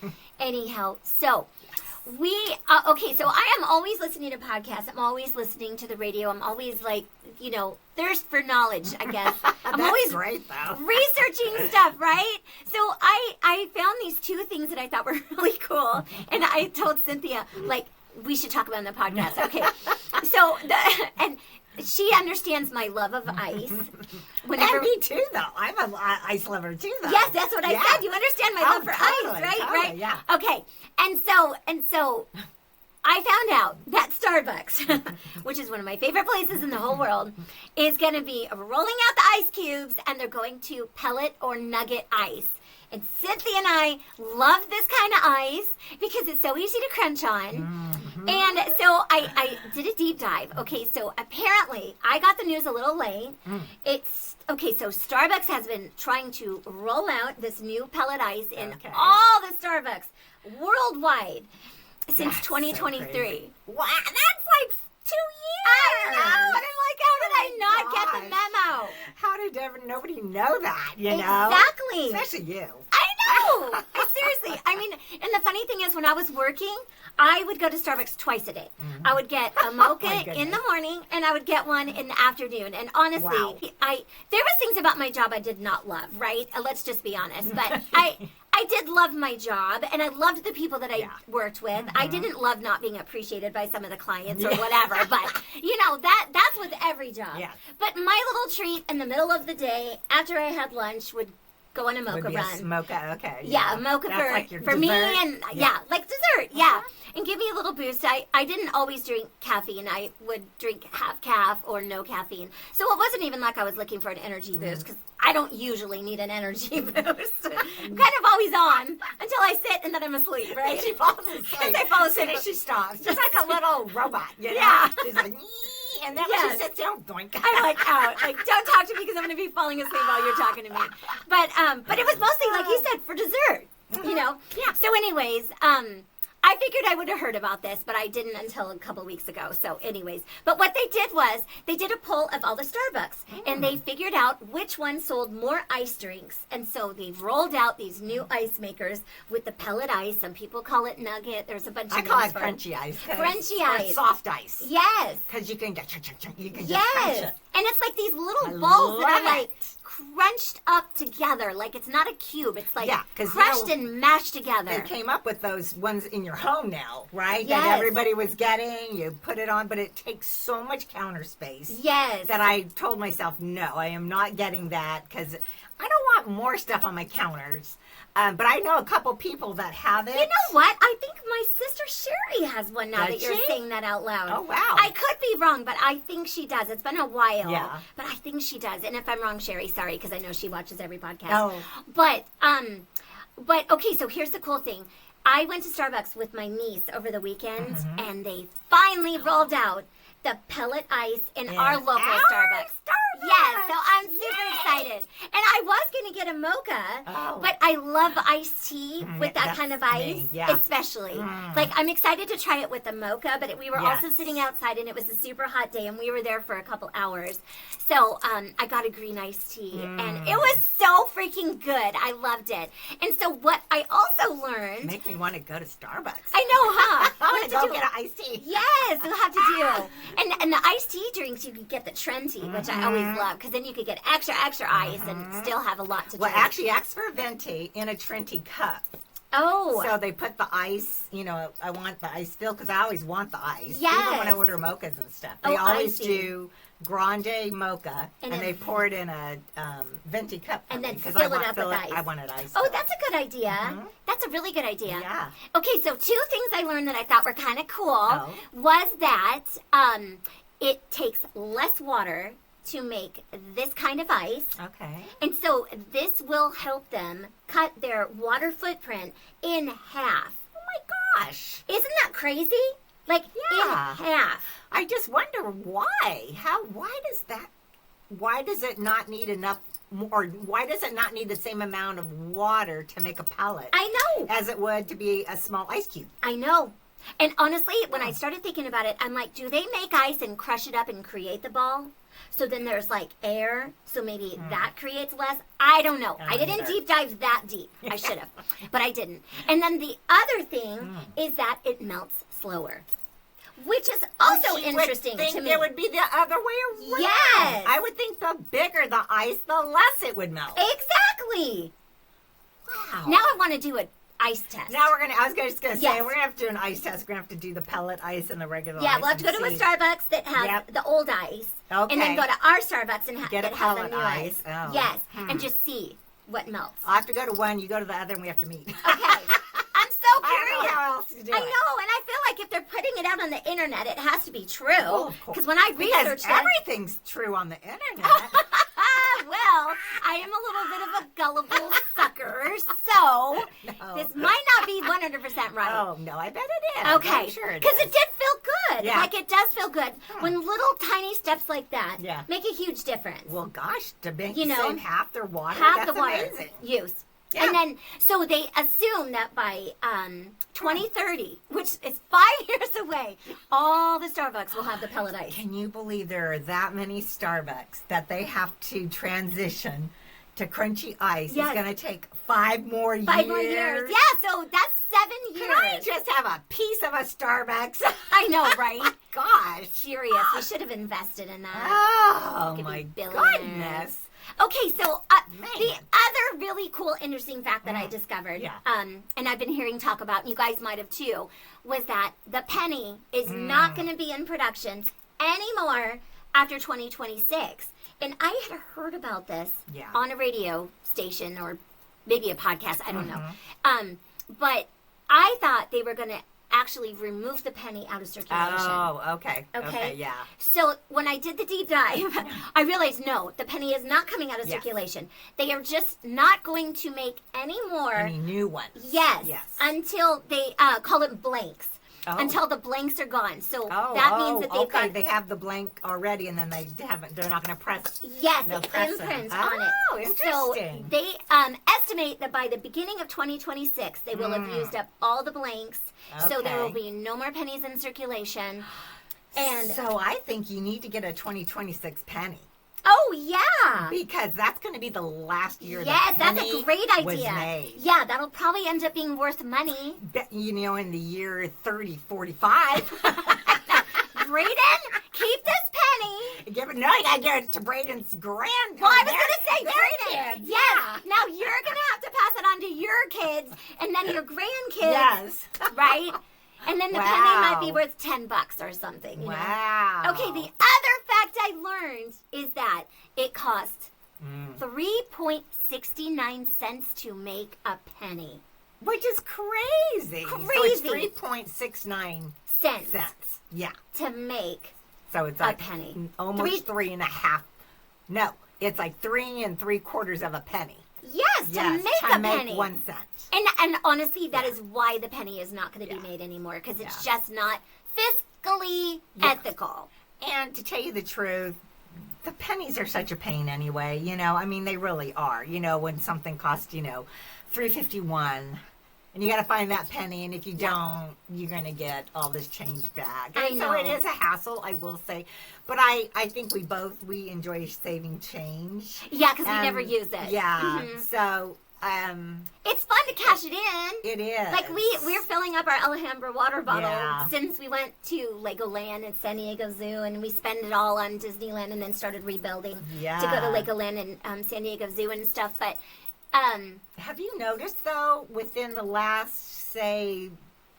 Speaker 2: anyhow, so so I am always listening to podcasts. I'm always listening to the radio. I'm always like, thirst for knowledge, I guess. I'm always
Speaker 1: great, though.
Speaker 2: Researching stuff, right? So I found these 2 things that I thought were really cool. And I told Cynthia, like, we should talk about it on the podcast. Okay. So, and she understands my love of ice.
Speaker 1: And me too, though. I'm an ice lover too, though.
Speaker 2: Yes, that's what I said. You understand my love for ice, right?
Speaker 1: Totally,
Speaker 2: right?
Speaker 1: Yeah.
Speaker 2: Okay. And so I found out that Starbucks, which is one of my favorite places in the whole world, is going to be rolling out the ice cubes, and they're going to pellet or nugget ice. And Cynthia and I love this kind of ice because it's so easy to crunch on.
Speaker 1: Mm-hmm.
Speaker 2: And so I did a deep dive. Okay, so apparently I got the news a little late. Okay, so Starbucks has been trying to roll out this new pellet ice in all the Starbucks worldwide since 2023.
Speaker 1: So wow, that's like 2 years.
Speaker 2: I know. And I'm like, how did I not get the memo?
Speaker 1: How did nobody know that, you know?
Speaker 2: Exactly.
Speaker 1: Especially you.
Speaker 2: I know. Seriously. I mean, and the funny thing is when I was working, I would go to Starbucks twice a day. Mm-hmm. I would get a mocha in the morning and I would get one in the afternoon. And honestly, there was things about my job I did not love, right? Let's just be honest. But I did love my job, and I loved the people that I worked with. I didn't love not being appreciated by some of the clients or whatever, but, you know, that's with every job. Yeah. But my little treat in the middle of the day, after I had lunch, would go on a mocha run.
Speaker 1: Mocha, okay.
Speaker 2: Yeah, a mocha for me, and like dessert, and give me a little boost. I didn't always drink caffeine. I would drink half calf or no caffeine. So it wasn't even like I was looking for an energy boost, because I don't usually need an energy boost. I'm kind of always on until I sit and then I'm asleep, right?
Speaker 1: She falls asleep.
Speaker 2: Because I fall asleep.
Speaker 1: And she stops. Just like a little robot, you know?
Speaker 2: Yeah.
Speaker 1: She's like, and then when she sits down, doink.
Speaker 2: I'm like out. Like, don't talk to me because I'm going to be falling asleep while you're talking to me. But it was mostly, like you said, for dessert, you know? Yeah. So anyways, I figured I would have heard about this, but I didn't until a couple weeks ago. So anyways, but what they did was they did a poll of all the Starbucks and they figured out which one sold more ice drinks. And so they've rolled out these new ice makers with the pellet ice. Some people call it nugget. There's a bunch of
Speaker 1: I call it crunchy ice.
Speaker 2: Crunchy ice.
Speaker 1: Soft ice.
Speaker 2: Yes.
Speaker 1: Because you can just crunch it.
Speaker 2: And it's like these little balls that are like crunched up together. Like it's not a cube. It's like crushed and mashed together.
Speaker 1: They came up with those ones in your home now, right?
Speaker 2: Yes.
Speaker 1: That everybody was getting. You put it on, but it takes so much counter space.
Speaker 2: Yes.
Speaker 1: That I told myself, no, I am not getting that because I don't want more stuff on my counters. But I know a couple people that have it.
Speaker 2: You know what? I think my sister Sherry has one now that you're saying that out loud.
Speaker 1: Oh, wow.
Speaker 2: I could be wrong, but I think she does. It's been a while.
Speaker 1: Yeah.
Speaker 2: But I think she does. And if I'm wrong, Sherry, sorry, because I know she watches every podcast.
Speaker 1: Oh.
Speaker 2: But okay, so here's the cool thing. I went to Starbucks with my niece over the weekend, and they finally rolled out the pellet ice in our local Starbucks. Yes, so I'm super excited. And I was going to get a mocha, but I love iced tea with that kind of ice, especially. Like, I'm excited to try it with the mocha, but we were also sitting outside, and it was a super hot day, and we were there for a couple hours. So I got a green iced tea, and it was so freaking good. I loved it. And so what I also learned...
Speaker 1: Make me want to go to Starbucks.
Speaker 2: I know, huh?
Speaker 1: I want to go get an iced tea.
Speaker 2: Yes, we'll have to do. And the iced tea drinks, you could get the Trenti, which I always love, because then you could get extra ice and still have a lot to drink.
Speaker 1: Well, actually, ask for a venti in a Trenti cup.
Speaker 2: Oh.
Speaker 1: So they put the ice, you know, I want the ice filled, because I always want the ice.
Speaker 2: Yes.
Speaker 1: Even when I order mochas and stuff. They always do grande mocha, and they pour it in a venti cup.
Speaker 2: And then fill it up with ice.
Speaker 1: I want it ice.
Speaker 2: Oh, that's a good idea. That's a really good idea.
Speaker 1: Yeah.
Speaker 2: Okay, so 2 things I learned that I thought were kind of cool was that it takes less water to make this kind of ice. Okay. And so this will help them cut their water footprint in half.
Speaker 1: Oh my gosh.
Speaker 2: Isn't that crazy? Like in half.
Speaker 1: I just wonder why. Why does it not need enough, or why does it not need the same amount of water to make a pellet?
Speaker 2: I know.
Speaker 1: As it would to be a small ice cube.
Speaker 2: I know. And honestly, when I started thinking about it, I'm like, do they make ice and crush it up and create the ball? So then there's like air, so maybe that creates less. I don't know. I didn't deep dive that deep. I should have, but I didn't. And then the other thing is that it melts slower, which is also interesting to me.
Speaker 1: It would be the other way around.
Speaker 2: Yes.
Speaker 1: I would think the bigger the ice, the less it would melt.
Speaker 2: Exactly. Wow. Now I want to do an ice test.
Speaker 1: Now I was just going to say, we're going to have to do an ice test. We're going to have to do the pellet ice and the regular ice.
Speaker 2: Yeah, we'll have to go to a Starbucks that has the old ice. Okay. And then go to our Starbucks and
Speaker 1: get a pellet ice.
Speaker 2: Oh. Yes, and just see what melts.
Speaker 1: I'll have to go to one, you go to the other, and we have to meet.
Speaker 2: Okay. I'm so curious.
Speaker 1: I don't know how else to do it.
Speaker 2: I know, and I feel like if they're putting it out on the internet, it has to be true. Because when I researched
Speaker 1: everything's true on the internet.
Speaker 2: Well, I am a little bit of a gullible sucker. sucker. So this might not be 100% right.
Speaker 1: Oh, no, I bet it is.
Speaker 2: Okay.
Speaker 1: I'm sure it
Speaker 2: Because
Speaker 1: is.
Speaker 2: it did feel good.
Speaker 1: Yeah.
Speaker 2: Like, it does feel good. When little tiny steps like that
Speaker 1: Yeah.
Speaker 2: make a huge difference.
Speaker 1: Well, gosh, to make
Speaker 2: You know,
Speaker 1: save half their water,
Speaker 2: Half
Speaker 1: that's
Speaker 2: the water
Speaker 1: amazing.
Speaker 2: use.
Speaker 1: Yeah.
Speaker 2: And then, so they assume that by 2030, which is 5 years away, all the Starbucks will have the pellet ice.
Speaker 1: Can you believe there are that many Starbucks that they have to transition to crunchy ice?
Speaker 2: Yes.
Speaker 1: It's going to take 5 more years.
Speaker 2: 5 more years. Yeah, so that's 7 years.
Speaker 1: Can I just have a piece of a Starbucks?
Speaker 2: I know, right?
Speaker 1: Gosh.
Speaker 2: Serious. We should have invested in that.
Speaker 1: Oh,
Speaker 2: Could be
Speaker 1: my
Speaker 2: billionaires.
Speaker 1: goodness.
Speaker 2: Okay, so
Speaker 1: Man.
Speaker 2: the other really cool, interesting fact that I discovered,
Speaker 1: Yeah.
Speaker 2: and I've been hearing talk about, and you guys might have too, was that the penny is not going to be in production anymore after 2026. And I had heard about this on a radio station or maybe a podcast, I don't know. But I thought they were going to actually remove the penny out of circulation.
Speaker 1: Oh, okay.
Speaker 2: Okay,
Speaker 1: yeah.
Speaker 2: So when I did the deep dive, I realized no, the penny is not coming out of circulation. They are just not going to make any more.
Speaker 1: Any new ones.
Speaker 2: Yes.
Speaker 1: Yes.
Speaker 2: Until they call it blanks.
Speaker 1: Oh.
Speaker 2: Until the blanks are gone. So that means that they've got.
Speaker 1: They have the blank already, and then they're not going to press.
Speaker 2: Yes,
Speaker 1: no pressing.
Speaker 2: imprints on it.
Speaker 1: Oh, interesting.
Speaker 2: So they estimate that by the beginning of 2026, they will have used up all the blanks. So there will
Speaker 1: Okay.
Speaker 2: be no more pennies in circulation. And
Speaker 1: so I think you need to get a 2026 penny.
Speaker 2: oh yeah.
Speaker 1: Because that's going to be the last year
Speaker 2: Yes,
Speaker 1: the
Speaker 2: that's
Speaker 1: penny
Speaker 2: a great
Speaker 1: was
Speaker 2: idea.
Speaker 1: made.
Speaker 2: Yeah, that'll probably end up being worth money.
Speaker 1: You know, in the year 3045.
Speaker 2: Braden, keep this penny.
Speaker 1: Give it, no, you got to give it to Braden's grandkids.
Speaker 2: Well, I was going to say,
Speaker 1: their
Speaker 2: Braden.
Speaker 1: kids.
Speaker 2: Yes. Now you're going to have to pass it on to your kids and then your grandkids.
Speaker 1: Yes.
Speaker 2: Right? And then the penny might be worth $10 or something. You
Speaker 1: Wow.
Speaker 2: know? Okay, the other fact I learned is that it costs 3.69 cents to make a penny.
Speaker 1: Which is crazy.
Speaker 2: Crazy.
Speaker 1: So it's 3.69
Speaker 2: Cents
Speaker 1: cents. Yeah.
Speaker 2: to make
Speaker 1: So it's
Speaker 2: a
Speaker 1: like
Speaker 2: penny.
Speaker 1: almost 3.5. No, it's like 3 3/4 of a penny.
Speaker 2: Yes, to make a penny.
Speaker 1: 1 cent.
Speaker 2: And honestly, that is why the penny is not going to be made anymore, because it's just not fiscally ethical.
Speaker 1: And to tell you the truth, the pennies are such a pain anyway. You know, I mean, they really are. You know, when something costs, you know, $3.51, and you got to find that penny, and if you don't, you're going to get all this change back.
Speaker 2: I
Speaker 1: And
Speaker 2: know.
Speaker 1: so it is a hassle, I will say. But I think we enjoy saving change.
Speaker 2: Yeah, because we never use it.
Speaker 1: Yeah.
Speaker 2: Mhm.
Speaker 1: So,
Speaker 2: It's fun to cash it in.
Speaker 1: it is.
Speaker 2: Like we're filling up our Alhambra water bottle
Speaker 1: Yeah.
Speaker 2: since we went to Legoland at San Diego Zoo, and we spent it all on Disneyland, and then started rebuilding to go to Legoland and San Diego Zoo and stuff. But
Speaker 1: Have you noticed, though, within the last, say,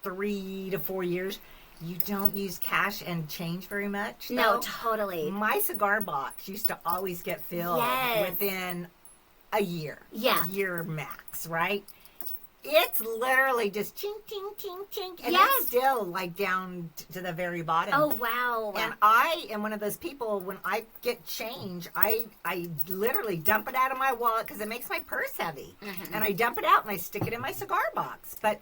Speaker 1: 3 to 4 years, you don't use cash and change very much?
Speaker 2: no,
Speaker 1: though?
Speaker 2: totally.
Speaker 1: My cigar box used to always get filled
Speaker 2: Yes.
Speaker 1: within a year.
Speaker 2: Yeah.
Speaker 1: Year max, right? It's literally just chink, chink, chink, chink. And
Speaker 2: Yes.
Speaker 1: it's still, like, down to the very bottom.
Speaker 2: Oh wow.
Speaker 1: And I am one of those people, when I get change, I literally dump it out of my wallet because it makes my purse heavy.
Speaker 2: Mm-hmm.
Speaker 1: And I dump it out and I stick it in my cigar box. But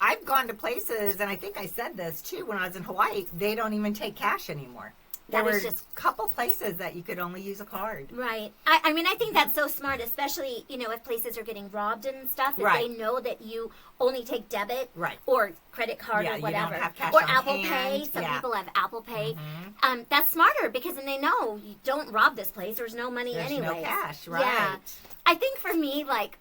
Speaker 1: I've gone to places, and I think I said this too when I was in Hawaii, they don't even take cash anymore. There
Speaker 2: That
Speaker 1: were
Speaker 2: is just
Speaker 1: a couple places that you could only use a card.
Speaker 2: right. I mean, I think that's so smart, especially, you know, if places are getting robbed and stuff, if
Speaker 1: Right.
Speaker 2: they know that you only take debit
Speaker 1: Right.
Speaker 2: or credit card
Speaker 1: Yeah,
Speaker 2: or
Speaker 1: you don't
Speaker 2: whatever.
Speaker 1: have cash
Speaker 2: or
Speaker 1: on
Speaker 2: Apple
Speaker 1: hand.
Speaker 2: Pay. Some
Speaker 1: Yeah.
Speaker 2: people have Apple Pay. That's smarter because then they know you don't rob this place. There's no money
Speaker 1: There's
Speaker 2: anyway.
Speaker 1: no cash, right.
Speaker 2: Yeah. I think for me, like,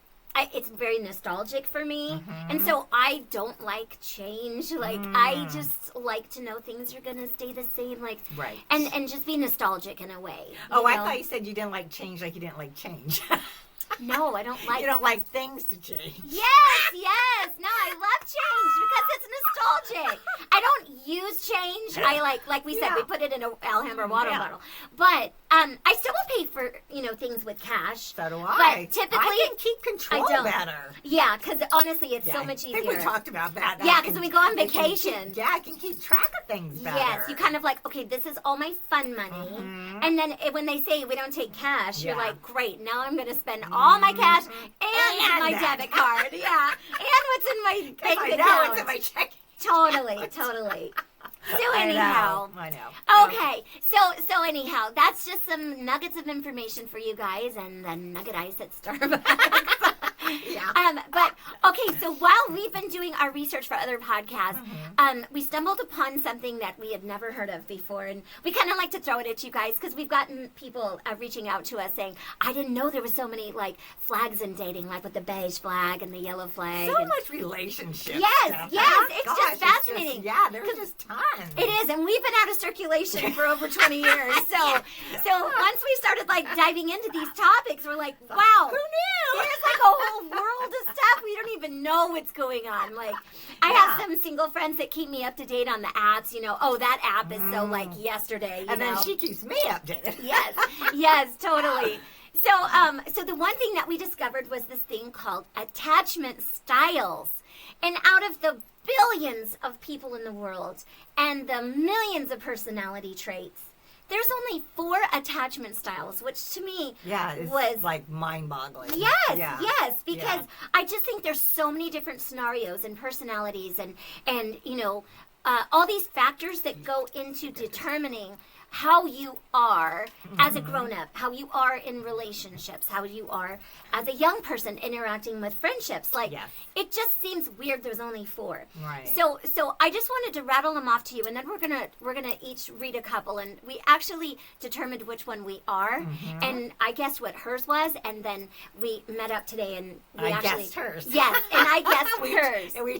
Speaker 2: it's very nostalgic for me.
Speaker 1: Mm-hmm.
Speaker 2: And so I don't like change. Like, I just like to know things are going to stay the same. Like,
Speaker 1: Right.
Speaker 2: and just be nostalgic in a way.
Speaker 1: Oh,
Speaker 2: you
Speaker 1: I
Speaker 2: know?
Speaker 1: thought you said you didn't like change like you didn't like change.
Speaker 2: No, I don't like.
Speaker 1: You don't like things to change.
Speaker 2: Yes. No, I love change because it's nostalgic. I don't use change. I like we said,
Speaker 1: Yeah.
Speaker 2: we put it in a Alhambra water
Speaker 1: Yeah.
Speaker 2: bottle. But I still will pay for, you know, things with cash.
Speaker 1: So do I.
Speaker 2: But typically,
Speaker 1: I can keep control
Speaker 2: I don't.
Speaker 1: better.
Speaker 2: Yeah, because honestly, it's
Speaker 1: Yeah,
Speaker 2: so much
Speaker 1: I think we
Speaker 2: easier.
Speaker 1: talked about that.
Speaker 2: Yeah,
Speaker 1: I
Speaker 2: 'cause
Speaker 1: can-
Speaker 2: we go on
Speaker 1: I can
Speaker 2: vacation.
Speaker 1: I can keep track of things better.
Speaker 2: Yes, you kind of like, okay, this is all my fun money. And then when they say we don't take cash, you're
Speaker 1: Yeah.
Speaker 2: like, great, now I'm going to spend all my cash and and my debit card. Yeah. And what's in my bank account.
Speaker 1: I know what's in my checking.
Speaker 2: Totally. So anyhow.
Speaker 1: I know.
Speaker 2: Okay. So anyhow, that's just some nuggets of information for you guys and the nugget ice at Starbucks.
Speaker 1: Yeah.
Speaker 2: But okay, so while we've been doing our research for other podcasts, we stumbled upon something that we had never heard of before, and we kind of like to throw it at you guys because we've gotten people reaching out to us saying, "I didn't know there was so many like flags in dating, like with the beige flag and the yellow flag."
Speaker 1: So much relationship
Speaker 2: Yes,
Speaker 1: stuff.
Speaker 2: it's just fascinating.
Speaker 1: There's just tons.
Speaker 2: It is, and we've been out of circulation for over 20 years. So once we started like diving into these topics, we're like, wow,
Speaker 1: who knew?
Speaker 2: There's like a whole world of stuff we don't even know what's going on. Like, I have some single friends that keep me up to date on the apps. You know, oh, that app is so like yesterday.
Speaker 1: And then she keeps me updated.
Speaker 2: Yes, totally. So the one thing that we discovered was this thing called attachment styles. And out of the billions of people in the world and the millions of personality traits, there's only 4 attachment styles, which to me
Speaker 1: was like mind-boggling.
Speaker 2: Yes, because I just think there's so many different scenarios and personalities and you know, all these factors that go into determining how you are as a grown-up, how you are in relationships, how you are as a young person interacting with friendships. Like, it just seems weird there's only 4.
Speaker 1: Right.
Speaker 2: So I just wanted to rattle them off to you, and then we're gonna each read a couple, and we actually determined which one we are, and I guessed what hers was, and then we met up today, and we
Speaker 1: guessed hers.
Speaker 2: Yes, and I guessed hers.
Speaker 1: And we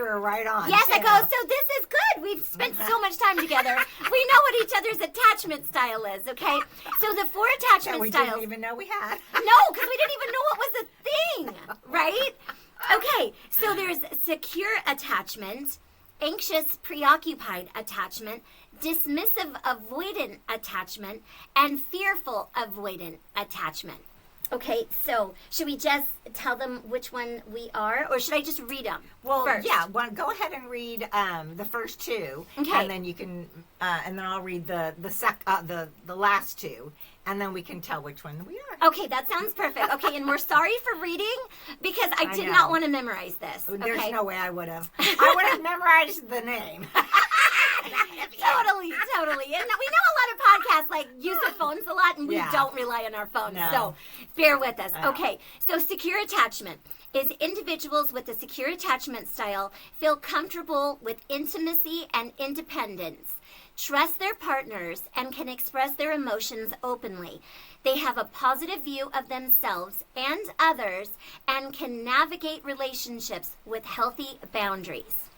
Speaker 1: were right on.
Speaker 2: Yes, I go, so this is good. We've spent so much time together. We know what each other's attachment style is, okay? So the 4 attachment
Speaker 1: we
Speaker 2: styles.
Speaker 1: Didn't even know we had.
Speaker 2: No, because we didn't even know what was a thing, right? Okay, so there's secure attachment, anxious-preoccupied attachment, dismissive-avoidant attachment, and fearful avoidant attachment. Okay, so should we just tell them which one we are, or should I just read them first?
Speaker 1: Go ahead and read the first 2,
Speaker 2: okay,
Speaker 1: and then you can, and then I'll read the last 2, and then we can tell which one we are.
Speaker 2: Okay, that sounds perfect. Okay, and we're sorry for reading because I did not want to memorize this. Okay?
Speaker 1: There's no way I would have. I would have memorized the name.
Speaker 2: Totally. And we know a lot of podcasts like use their phones a lot, and we don't rely on our phones.
Speaker 1: No.
Speaker 2: So bear with us. Okay, so secure attachment is individuals with a secure attachment style feel comfortable with intimacy and independence, trust their partners, and can express their emotions openly. They have a positive view of themselves and others and can navigate relationships with healthy boundaries.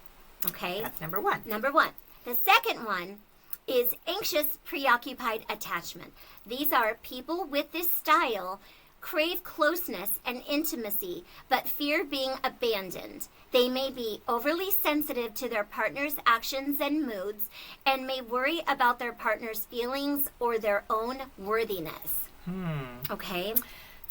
Speaker 2: Okay?
Speaker 1: That's number 1.
Speaker 2: Number 1. The second one is anxious-preoccupied attachment. These are people with this style crave closeness and intimacy, but fear being abandoned. They may be overly sensitive to their partner's actions and moods and may worry about their partner's feelings or their own worthiness. Okay?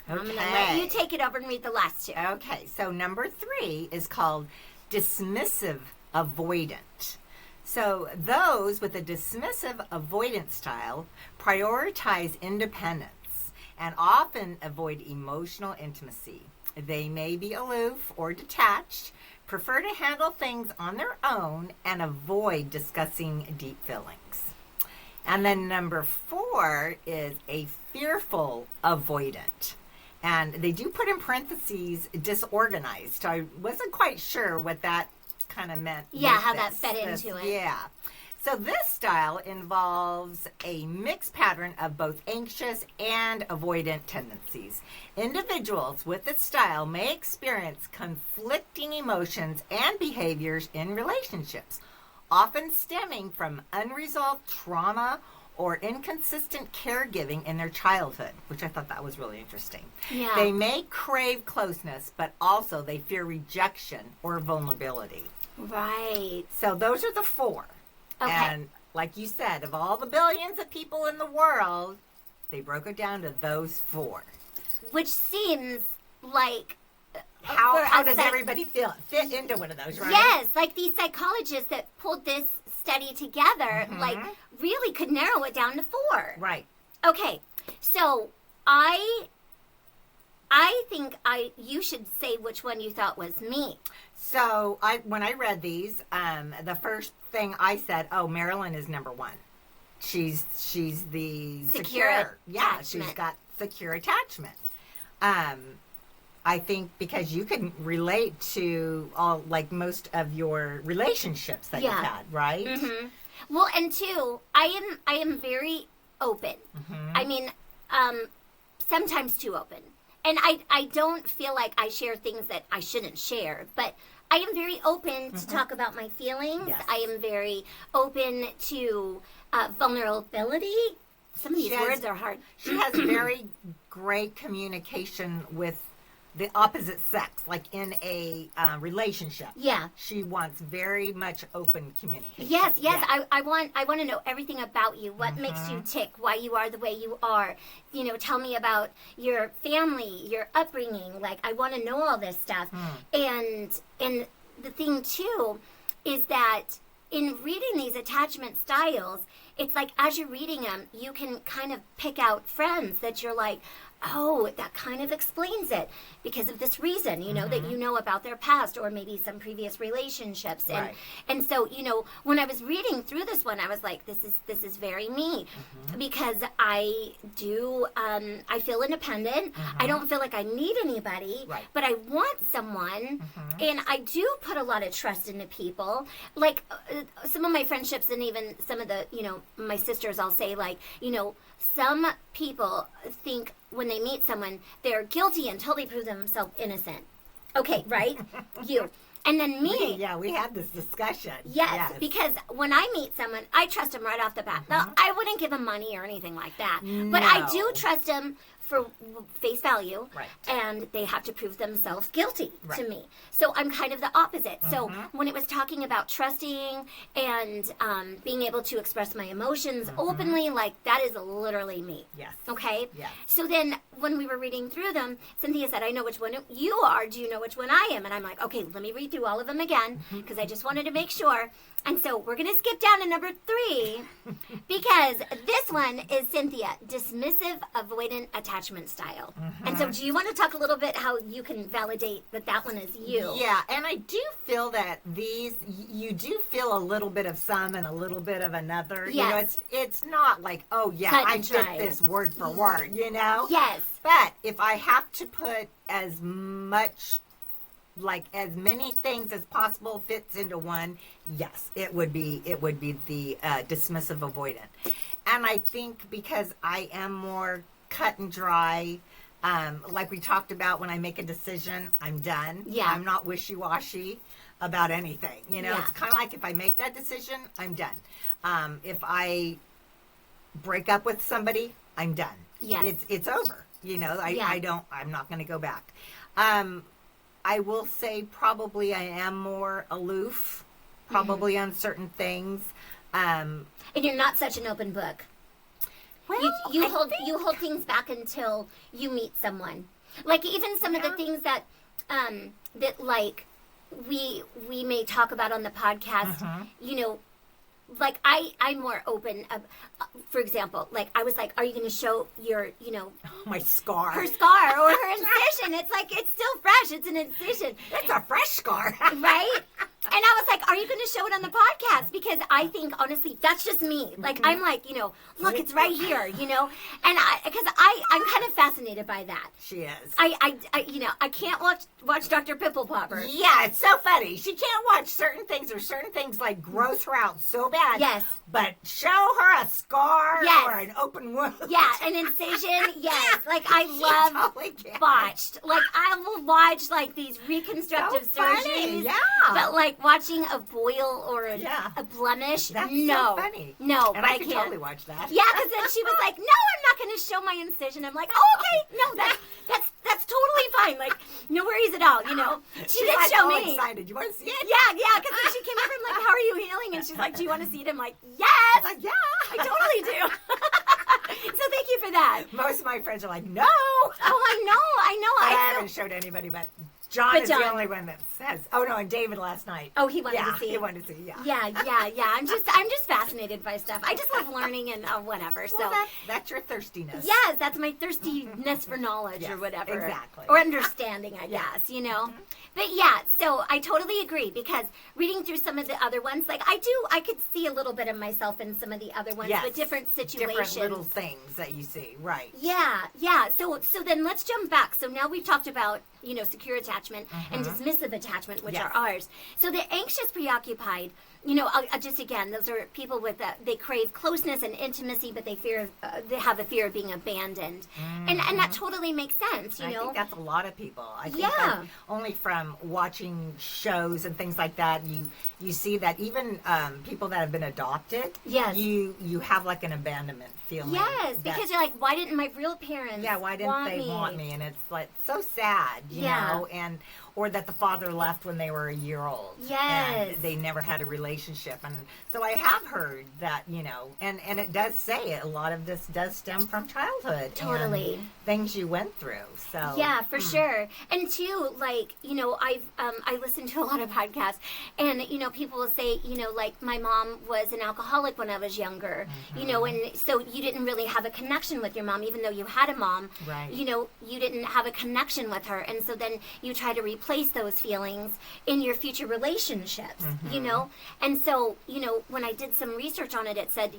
Speaker 2: I'm going to let you take it over and read the last 2.
Speaker 1: Okay, so number 3 is called dismissive-avoidant. So those with a dismissive avoidant style prioritize independence and often avoid emotional intimacy. They may be aloof or detached, prefer to handle things on their own, and avoid discussing deep feelings. And then number 4 is a fearful avoidant. And they do put in parentheses disorganized. So I wasn't quite sure what that kind of meant.
Speaker 2: How that fed into it.
Speaker 1: Yeah. So this style involves a mixed pattern of both anxious and avoidant tendencies. Individuals with this style may experience conflicting emotions and behaviors in relationships, often stemming from unresolved trauma or inconsistent caregiving in their childhood, which I thought that was really interesting.
Speaker 2: Yeah.
Speaker 1: They may crave closeness, but also they fear rejection or vulnerability.
Speaker 2: Right.
Speaker 1: So those are the 4.
Speaker 2: Okay.
Speaker 1: And like you said, of all the billions of people in the world, they broke it down to those 4.
Speaker 2: Which seems like...
Speaker 1: How does everybody fit into one of those, right?
Speaker 2: Yes, like these psychologists that pulled this study together, like really could narrow it down to 4.
Speaker 1: Right.
Speaker 2: Okay, so I I think you should say which one you thought was me.
Speaker 1: So when I read these, the first thing I said, oh, Marilyn is number one. She's the secure. Yeah, she's got secure attachment. I think because you can relate to all, like, most of your relationships that you've had, right?
Speaker 2: Mm-hmm. Well, and two, I am very open. Mm-hmm. I mean, sometimes too open. And I don't feel like I share things that I shouldn't share, but I am very open to talk about my feelings. Yes. I am very open to vulnerability. Some of these words are hard.
Speaker 1: She has very great communication with the opposite sex, like in a relationship.
Speaker 2: Yeah.
Speaker 1: She wants very much open communication.
Speaker 2: Yes. Yeah. I want to know everything about you. What makes you tick? Why you are the way you are? You know, tell me about your family, your upbringing. Like, I want to know all this stuff. And the thing too is that in reading these attachment styles, it's like as you're reading them, you can kind of pick out friends that you're like, oh, that kind of explains it because of this reason, you know, that you know about their past or maybe some previous relationships. And so, you know, when I was reading through this one, I was like, this is very me because I do, I feel independent. I don't feel like I need anybody, but I want someone. And I do put a lot of trust into people. Like some of my friendships and even some of the, you know, my sisters, I'll say like, you know, some people think when they meet someone, they're guilty until they prove themselves innocent. Okay, right? You. And then me.
Speaker 1: Yeah, we had this discussion.
Speaker 2: Yes, because when I meet someone, I trust them right off the bat. Now, I wouldn't give them money or anything like that. No. But I do trust them for face value. Right. And they have to prove themselves guilty to me. So I'm kind of the opposite. So when it was talking about trusting and being able to express my emotions openly, like that is literally me. Yes. Okay? Yes. So then when we were reading through them, Cynthia said, I know which one you are. Do you know which one I am? And I'm like, okay, let me read through all of them again because I just wanted to make sure. And so we're going to skip down to number 3 because this one is Cynthia, Dismissive-Avoidant Attachment Style. And so do you want to talk a little bit how you can validate that one is you?
Speaker 1: Yeah, and I do feel that these, you do feel a little bit of some and a little bit of another. Yes. You know, it's not like, oh yeah, I fit this word for word, you know?
Speaker 2: Yes.
Speaker 1: But if I have to put as much, like as many things as possible fits into one, yes, it would be the dismissive avoidant. And I think because I am more cut and dry, like we talked about, when I make a decision, I'm done. Yeah. I'm not wishy-washy about anything. You know, it's kind of like if I make that decision, I'm done. If I break up with somebody, I'm done. Yes. It's over. You know, I'm not going to go back. I will say probably I am more aloof, probably on certain things.
Speaker 2: And you're not such an open book. Well, you hold things back until you meet someone. Like even some of the things that that like we may talk about on the podcast, you know, like I'm more open. For example, like I was like, "Are you going to show your, you know,
Speaker 1: my scar,
Speaker 2: her scar or her incision?" It's like it's still fresh. It's an incision.
Speaker 1: It's a fresh scar,
Speaker 2: right? And I was like, "Are you going to show it on the podcast?" Because I think honestly, that's just me. Like I'm like, you know, look, it's right here, you know, and I'm kind of fascinated by that.
Speaker 1: She is.
Speaker 2: I you know, I can't watch Dr. Pimple Popper.
Speaker 1: Yeah, it's so funny. She can't watch certain things or certain things like gross her out so bad.
Speaker 2: Yes.
Speaker 1: But show her a scar or an open wound.
Speaker 2: Yeah, an incision. Yes. Like I love botched. Like I will watch like these reconstructive surgeries. Yeah. But like watching a boil or a blemish.
Speaker 1: That's
Speaker 2: no.
Speaker 1: So funny.
Speaker 2: No,
Speaker 1: and I can totally watch that.
Speaker 2: Yeah, because then she was like, "No, I'm not going to show my incision." I'm like, "Oh, okay. No, that's totally fine. Like, no worries at all, you know." She did show me.
Speaker 1: Excited. You want to see it?
Speaker 2: Yeah, because then she came over and like, "How are you healing?" And she's like, "Do you want to see it?" I'm like, "Yes."
Speaker 1: Like, yeah.
Speaker 2: I totally do. So thank you for that.
Speaker 1: Most of my friends are like, "No."
Speaker 2: Oh, I know.
Speaker 1: I haven't showed anybody but John is the only one that says. Oh no, and David last night.
Speaker 2: Oh, he wanted to see.
Speaker 1: He wanted to see. Yeah.
Speaker 2: Yeah. I'm just fascinated by stuff. I just love learning and whatever.
Speaker 1: Well,
Speaker 2: so
Speaker 1: that's your thirstiness.
Speaker 2: Yes, that's my thirstiness for knowledge or whatever.
Speaker 1: Exactly.
Speaker 2: Or understanding, I guess. You know. Mm-hmm. But yeah, so I totally agree because reading through some of the other ones, like I could see a little bit of myself in some of the other ones, with different situations,
Speaker 1: different little things that you see, right?
Speaker 2: Yeah. So then let's jump back. So now we've talked about secure attachment and dismissive attachment, which are ours. So the anxious preoccupied, just again, those are people with they crave closeness and intimacy, but they have a fear of being abandoned, and that totally makes sense. I
Speaker 1: think that's a lot of people. I think that only from watching shows and things like that, you see that even people that have been adopted, you have like an abandonment feeling.
Speaker 2: Yes, because you're like, why didn't my real parents?
Speaker 1: Yeah, why didn't they want me? And it's like so sad, you know, or that the father left when they were a year old.
Speaker 2: Yes.
Speaker 1: And they never had a relationship. And so I have heard that, and it does say a lot of this does stem from childhood.
Speaker 2: Totally.
Speaker 1: And things you went through. So
Speaker 2: yeah, for sure. And too, like, I listen to a lot of podcasts and, people will say, like my mom was an alcoholic when I was younger, and so you didn't really have a connection with your mom, even though you had a mom,
Speaker 1: right.
Speaker 2: You didn't have a connection with her. And so then you try to replace those feelings in your future relationships, and so when I did some research on it, it said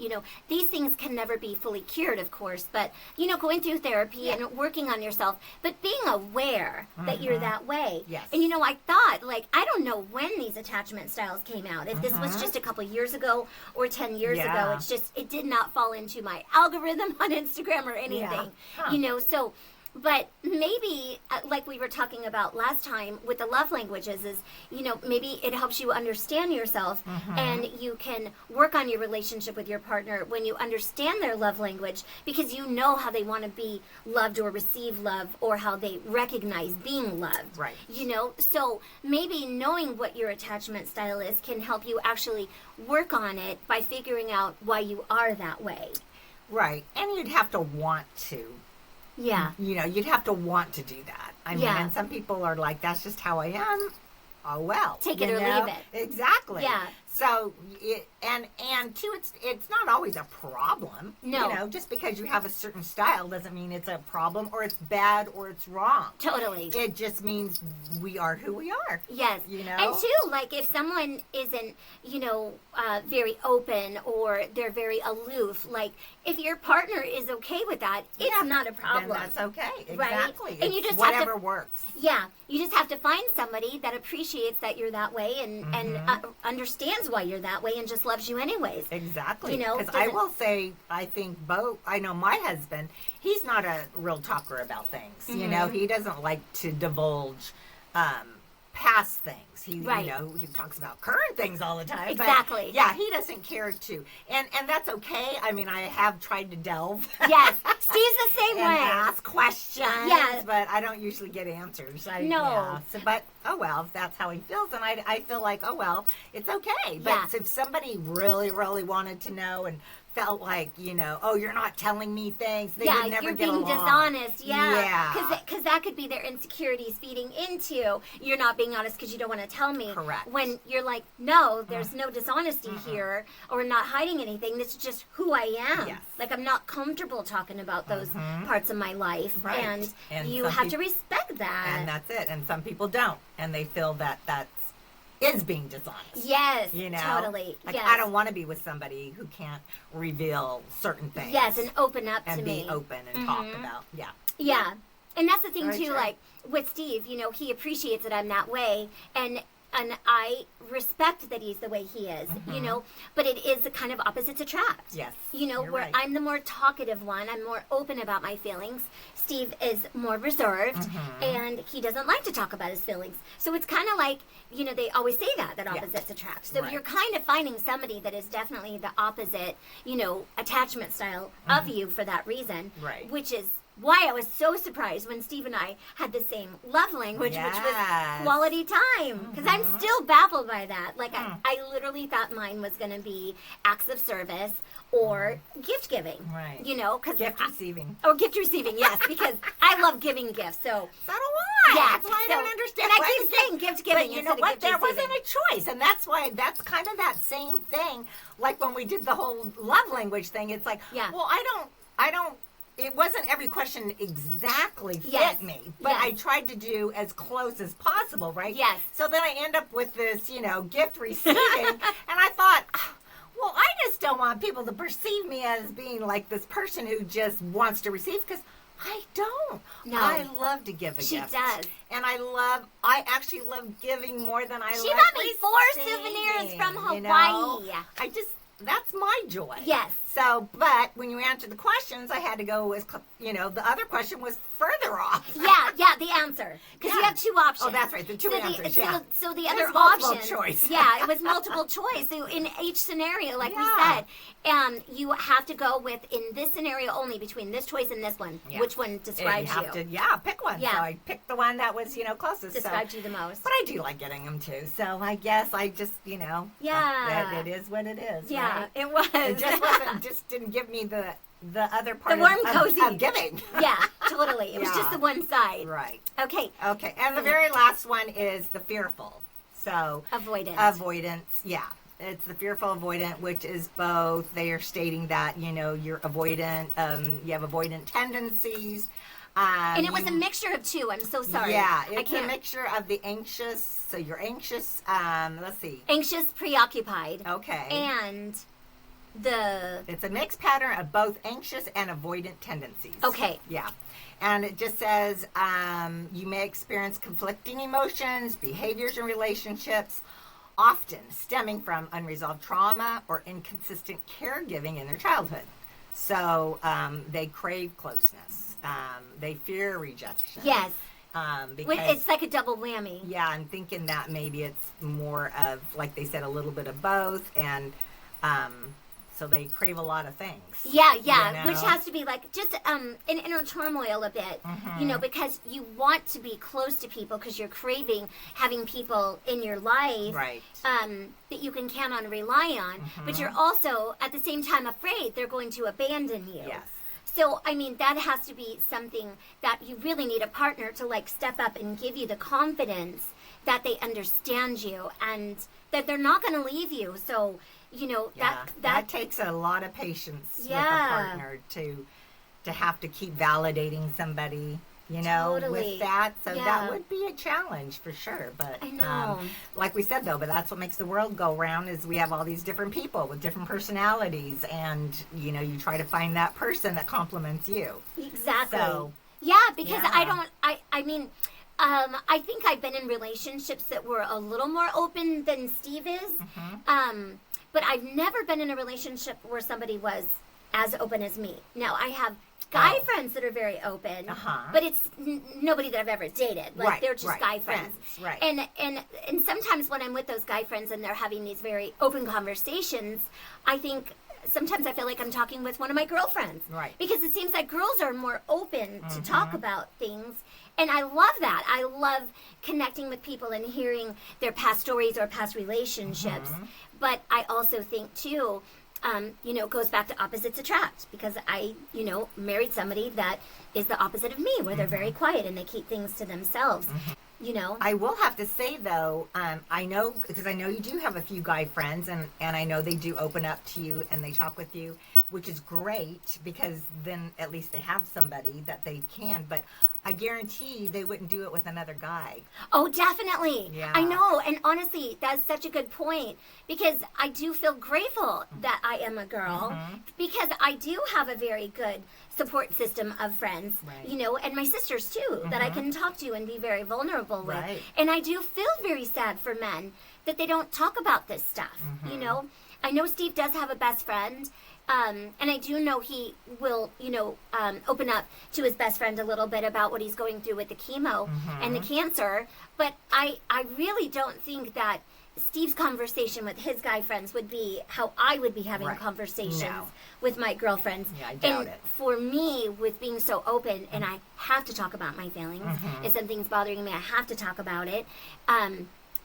Speaker 2: these things can never be fully cured, of course, but going through therapy and working on yourself, but being aware that you're that way.
Speaker 1: Yes.
Speaker 2: And I thought, like, I don't know when these attachment styles came out, if this was just a couple years ago or 10 years ago. It's just, it did not fall into my algorithm on Instagram or anything, so. But maybe, like we were talking about last time with the love languages, is, maybe it helps you understand yourself and you can work on your relationship with your partner when you understand their love language, because you know how they want to be loved or receive love, or how they recognize being loved.
Speaker 1: Right.
Speaker 2: So maybe knowing what your attachment style is can help you actually work on it by figuring out why you are that way.
Speaker 1: Right. And you'd have to want to.
Speaker 2: Yeah.
Speaker 1: You'd have to want to do that. I mean, and some people are like, that's just how I am. Oh, well.
Speaker 2: Take it or leave it.
Speaker 1: Exactly.
Speaker 2: Yeah.
Speaker 1: So, and too, it's not always a problem.
Speaker 2: No.
Speaker 1: Just because you have a certain style doesn't mean it's a problem, or it's bad, or it's wrong.
Speaker 2: Totally.
Speaker 1: It just means we are who we are.
Speaker 2: Yes. And too, like, if someone isn't, very open, or they're very aloof, like, if your partner is okay with that, it's not a problem.
Speaker 1: Then that's okay. Exactly.
Speaker 2: Right? And you just
Speaker 1: whatever
Speaker 2: have to,
Speaker 1: works.
Speaker 2: Yeah. You just have to find somebody that appreciates that you're that way and understands why you're that way and just loves you anyways.
Speaker 1: Exactly. Because I will say, I think I know my husband, he's not a real talker about things. He doesn't like to divulge past things. He he talks about current things all the time.
Speaker 2: Exactly.
Speaker 1: But, yeah, he doesn't care to. And that's okay. I mean, I have tried to delve.
Speaker 2: Yes. Steve's the same
Speaker 1: and
Speaker 2: way.
Speaker 1: ask questions.
Speaker 2: Yes.
Speaker 1: But I don't usually get answers.
Speaker 2: No.
Speaker 1: Yeah. So, but, oh well, if that's how he feels, then I feel like, oh well, it's okay. But if somebody really, really wanted to know and felt like, oh, you're not telling me things, they would never get along.
Speaker 2: You're being dishonest. Yeah. Because that could be their insecurities feeding into you're not being honest because you don't want to tell me.
Speaker 1: Correct.
Speaker 2: When you're like, no, there's no dishonesty here, or not hiding anything. This is just who I am.
Speaker 1: Yes.
Speaker 2: Like, I'm not comfortable talking about those parts of my life.
Speaker 1: Right.
Speaker 2: And you have to respect that.
Speaker 1: And that's it. And some people don't. And they feel that is being dishonest.
Speaker 2: Yes, totally.
Speaker 1: Like, I don't want to be with somebody who can't reveal certain things.
Speaker 2: Yes, and open up
Speaker 1: and
Speaker 2: to me.
Speaker 1: be open and talk about,
Speaker 2: Yeah. And that's the thing,
Speaker 1: Very
Speaker 2: too,
Speaker 1: true.
Speaker 2: like, with Steve, he appreciates that I'm that way, and I respect that he's the way he is, but it is a kind of opposites attract.
Speaker 1: Yes,
Speaker 2: where
Speaker 1: right.
Speaker 2: I'm the more talkative one, I'm more open about my feelings. Steve is more reserved, and he doesn't like to talk about his feelings. So it's kind of like, they always say that opposites attract. So you're kind of finding somebody that is definitely the opposite, attachment style of you for that reason,
Speaker 1: right.
Speaker 2: Which is why I was so surprised when Steve and I had the same love language, which was quality time. Because I'm still baffled by that. Like, I literally thought mine was going to be acts of service or gift giving.
Speaker 1: Right.
Speaker 2: Cause
Speaker 1: gift receiving.
Speaker 2: Oh, gift receiving, yes. Because I love giving gifts. So
Speaker 1: do I.
Speaker 2: Yeah,
Speaker 1: That's why I don't understand
Speaker 2: and
Speaker 1: why
Speaker 2: saying gift giving.
Speaker 1: But you know what? There wasn't a choice. And that's why, that's kind of that same thing. Like when we did the whole love language thing, it's like, well, I don't, it wasn't every question exactly fit me, but I tried to do as close as possible, right?
Speaker 2: Yes.
Speaker 1: So then I end up with this, gift receiving, and I thought, well, I just don't want people to perceive me as being like this person who just wants to receive, because I don't.
Speaker 2: No.
Speaker 1: I love to give a gift.
Speaker 2: She does.
Speaker 1: And I actually love giving more than I love
Speaker 2: receiving. She got me 4 souvenirs from Hawaii.
Speaker 1: That's my joy.
Speaker 2: Yes.
Speaker 1: So, but when you answered the questions, I had to go as, the other question was further off.
Speaker 2: Yeah, the answer. Because you have 2 options.
Speaker 1: Oh, that's right, the 2 answers,
Speaker 2: So the other
Speaker 1: multiple
Speaker 2: option.
Speaker 1: Choice.
Speaker 2: Yeah, it was multiple choice. So in each scenario, like we said, you have to go with, in this scenario only, between this choice and this one. Yeah. Which one describes you?
Speaker 1: Pick one. Yeah. So I picked the one that was, closest.
Speaker 2: Described you the most.
Speaker 1: But I do like getting them too. So I guess I just,
Speaker 2: Yeah.
Speaker 1: it is what it is.
Speaker 2: Yeah,
Speaker 1: right?
Speaker 2: it was.
Speaker 1: It just didn't give me the other part
Speaker 2: the warm, cozy
Speaker 1: of giving.
Speaker 2: Yeah, totally. It was just the one side.
Speaker 1: Right.
Speaker 2: Okay.
Speaker 1: And the very last one is the fearful. So
Speaker 2: avoidance.
Speaker 1: Yeah. It's the fearful avoidant, which is both. They are stating that, you're avoidant. You have avoidant tendencies.
Speaker 2: And it was a mixture of 2. I'm so sorry.
Speaker 1: Yeah, it's a mixture of the anxious. So you're anxious. Let's see.
Speaker 2: Anxious-Preoccupied.
Speaker 1: Okay.
Speaker 2: And
Speaker 1: it's a mixed pattern of both anxious and avoidant tendencies.
Speaker 2: Okay.
Speaker 1: Yeah. And it just says you may experience conflicting emotions, behaviors, and relationships, often stemming from unresolved trauma or inconsistent caregiving in their childhood. So they crave closeness. They fear rejection.
Speaker 2: Yes.
Speaker 1: Because
Speaker 2: it's like a double whammy.
Speaker 1: Yeah, I'm thinking that maybe it's more of, like they said, a little bit of both, and so they crave a lot of things.
Speaker 2: Yeah, which has to be like just an inner turmoil a bit, because you want to be close to people because you're craving having people in your life,
Speaker 1: right?
Speaker 2: That you can count on and rely on, but you're also at the same time afraid they're going to abandon you.
Speaker 1: Yes.
Speaker 2: So, that has to be something that you really need a partner to like step up and give you the confidence that they understand you and that they're not going to leave you. So, that
Speaker 1: takes a lot of patience with a partner to have to keep validating somebody, with that. So that would be a challenge for sure. But
Speaker 2: I know.
Speaker 1: Like we said though, but that's what makes the world go round is we have all these different people with different personalities, and you try to find that person that complements you.
Speaker 2: Exactly.
Speaker 1: So,
Speaker 2: because I think I've been in relationships that were a little more open than Steve is. But I've never been in a relationship where somebody was as open as me. Now, I have guy friends that are very open, but it's nobody that I've ever dated. Like, they're just guy friends.
Speaker 1: Right.
Speaker 2: And sometimes when I'm with those guy friends and they're having these very open conversations, sometimes I feel like I'm talking with one of my girlfriends.
Speaker 1: Right.
Speaker 2: Because it seems like girls are more open to talk about things. And I love that. I love connecting with people and hearing their past stories or past relationships. But I also think, too, goes back to opposites attract. Because I, married somebody that is the opposite of me, where they're very quiet and they keep things to themselves. I will have to say, though, I know, because I know you do have a few guy friends, and I know they do open up to you and they talk with you, which is great, because then at least they have somebody that they can. But I guarantee you they wouldn't do it with another guy. Oh, definitely.
Speaker 1: Yeah.
Speaker 2: I know. And honestly, that's such a good point, because I do feel grateful that I am a girl, because I do have a very good support system of friends, and my sisters too, that I can talk to and be very vulnerable with.
Speaker 1: Right.
Speaker 2: And I do feel very sad for men that they don't talk about this stuff. I know Steve does have a best friend, and I do know he will, open up to his best friend a little bit about what he's going through with the chemo and the cancer. But I really don't think that Steve's conversation with his guy friends would be how I would be having conversations with my girlfriends.
Speaker 1: Yeah, I doubt it.
Speaker 2: For me, with being so open, and I have to talk about my feelings, if something's bothering me, I have to talk about it.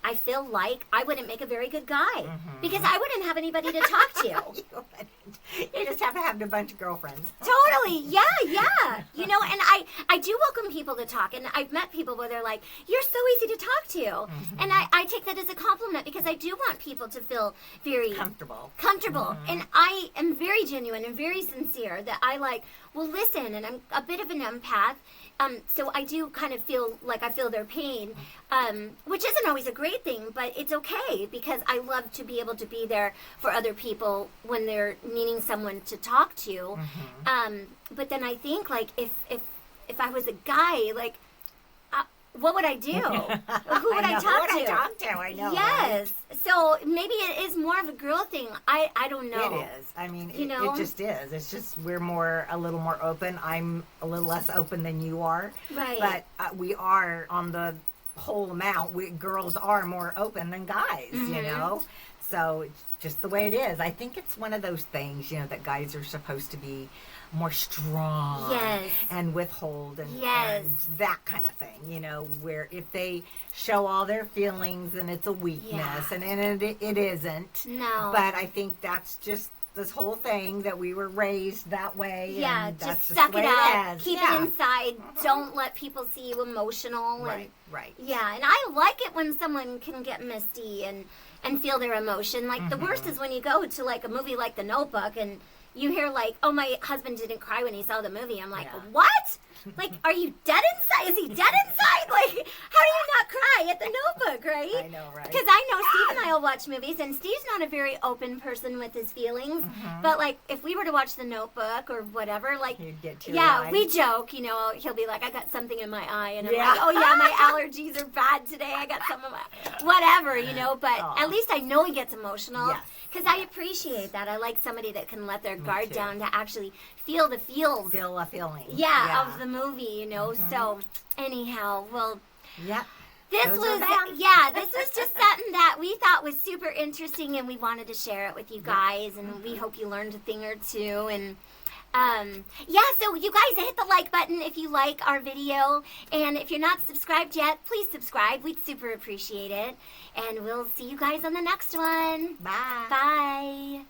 Speaker 2: I feel like I wouldn't make a very good guy because I wouldn't have anybody to talk to.
Speaker 1: You just have to have a bunch of girlfriends.
Speaker 2: Totally. Yeah. You know, and I do welcome people to talk. And I've met people where they're like, you're so easy to talk to. And I take that as a compliment because I do want people to feel very
Speaker 1: comfortable.
Speaker 2: And I am very genuine and very sincere that I will listen, and I'm a bit of an empath. So I do kind of feel like I feel their pain, which isn't always a great thing, but it's okay because I love to be able to be there for other people when they're needing someone to talk to. But then I think, like, if I was a guy, like, what would I do? Who would I talk to?
Speaker 1: I know.
Speaker 2: Yes. Right? So maybe it is more of a girl thing. I don't know.
Speaker 1: It is. I mean, it just is. It's just we're a little more open. I'm a little less open than you are.
Speaker 2: Right.
Speaker 1: But we are on the whole amount. Girls are more open than guys, you know? So it's just the way it is. I think it's one of those things, you know, that guys are supposed to be more strong and withhold and that kind of thing, you know, where if they show all their feelings and it's a weakness and it isn't.
Speaker 2: No.
Speaker 1: But I think that's just this whole thing that we were raised that way.
Speaker 2: Yeah,
Speaker 1: and
Speaker 2: just
Speaker 1: that's
Speaker 2: suck
Speaker 1: the way
Speaker 2: it up. Keep it
Speaker 1: inside.
Speaker 2: Don't let people see you emotional.
Speaker 1: Right.
Speaker 2: Yeah, and I like it when someone can get misty and feel their emotion. Like, the worst is when you go to, like, a movie like The Notebook and you hear, like, oh, my husband didn't cry when he saw the movie. I'm like, what? Like, are you dead inside? Is he dead inside? Like, how do you not cry at The Notebook, right?
Speaker 1: I know, right?
Speaker 2: Because I know Steve and I will watch movies, and Steve's not a very open person with his feelings. But, like, if we were to watch The Notebook or whatever, like,
Speaker 1: you'd get teary-eyed.
Speaker 2: we joke, you know, he'll be like, I got something in my eye. And I'm like, oh, yeah, my allergies are bad today. I got some of my, whatever, you know. But at least I know he gets emotional. Because I appreciate that. I like somebody that can let their guard down to actually feel the feels.
Speaker 1: Feel a feeling.
Speaker 2: Of the movie, you know. So, anyhow, well. This
Speaker 1: was
Speaker 2: just something that we thought was super interesting, and we wanted to share it with you guys, and we hope you learned a thing or two. And so you guys hit the like button if you like our video, and if you're not subscribed yet, please subscribe. We'd super appreciate it, and we'll see you guys on the next one.
Speaker 1: Bye.
Speaker 2: Bye.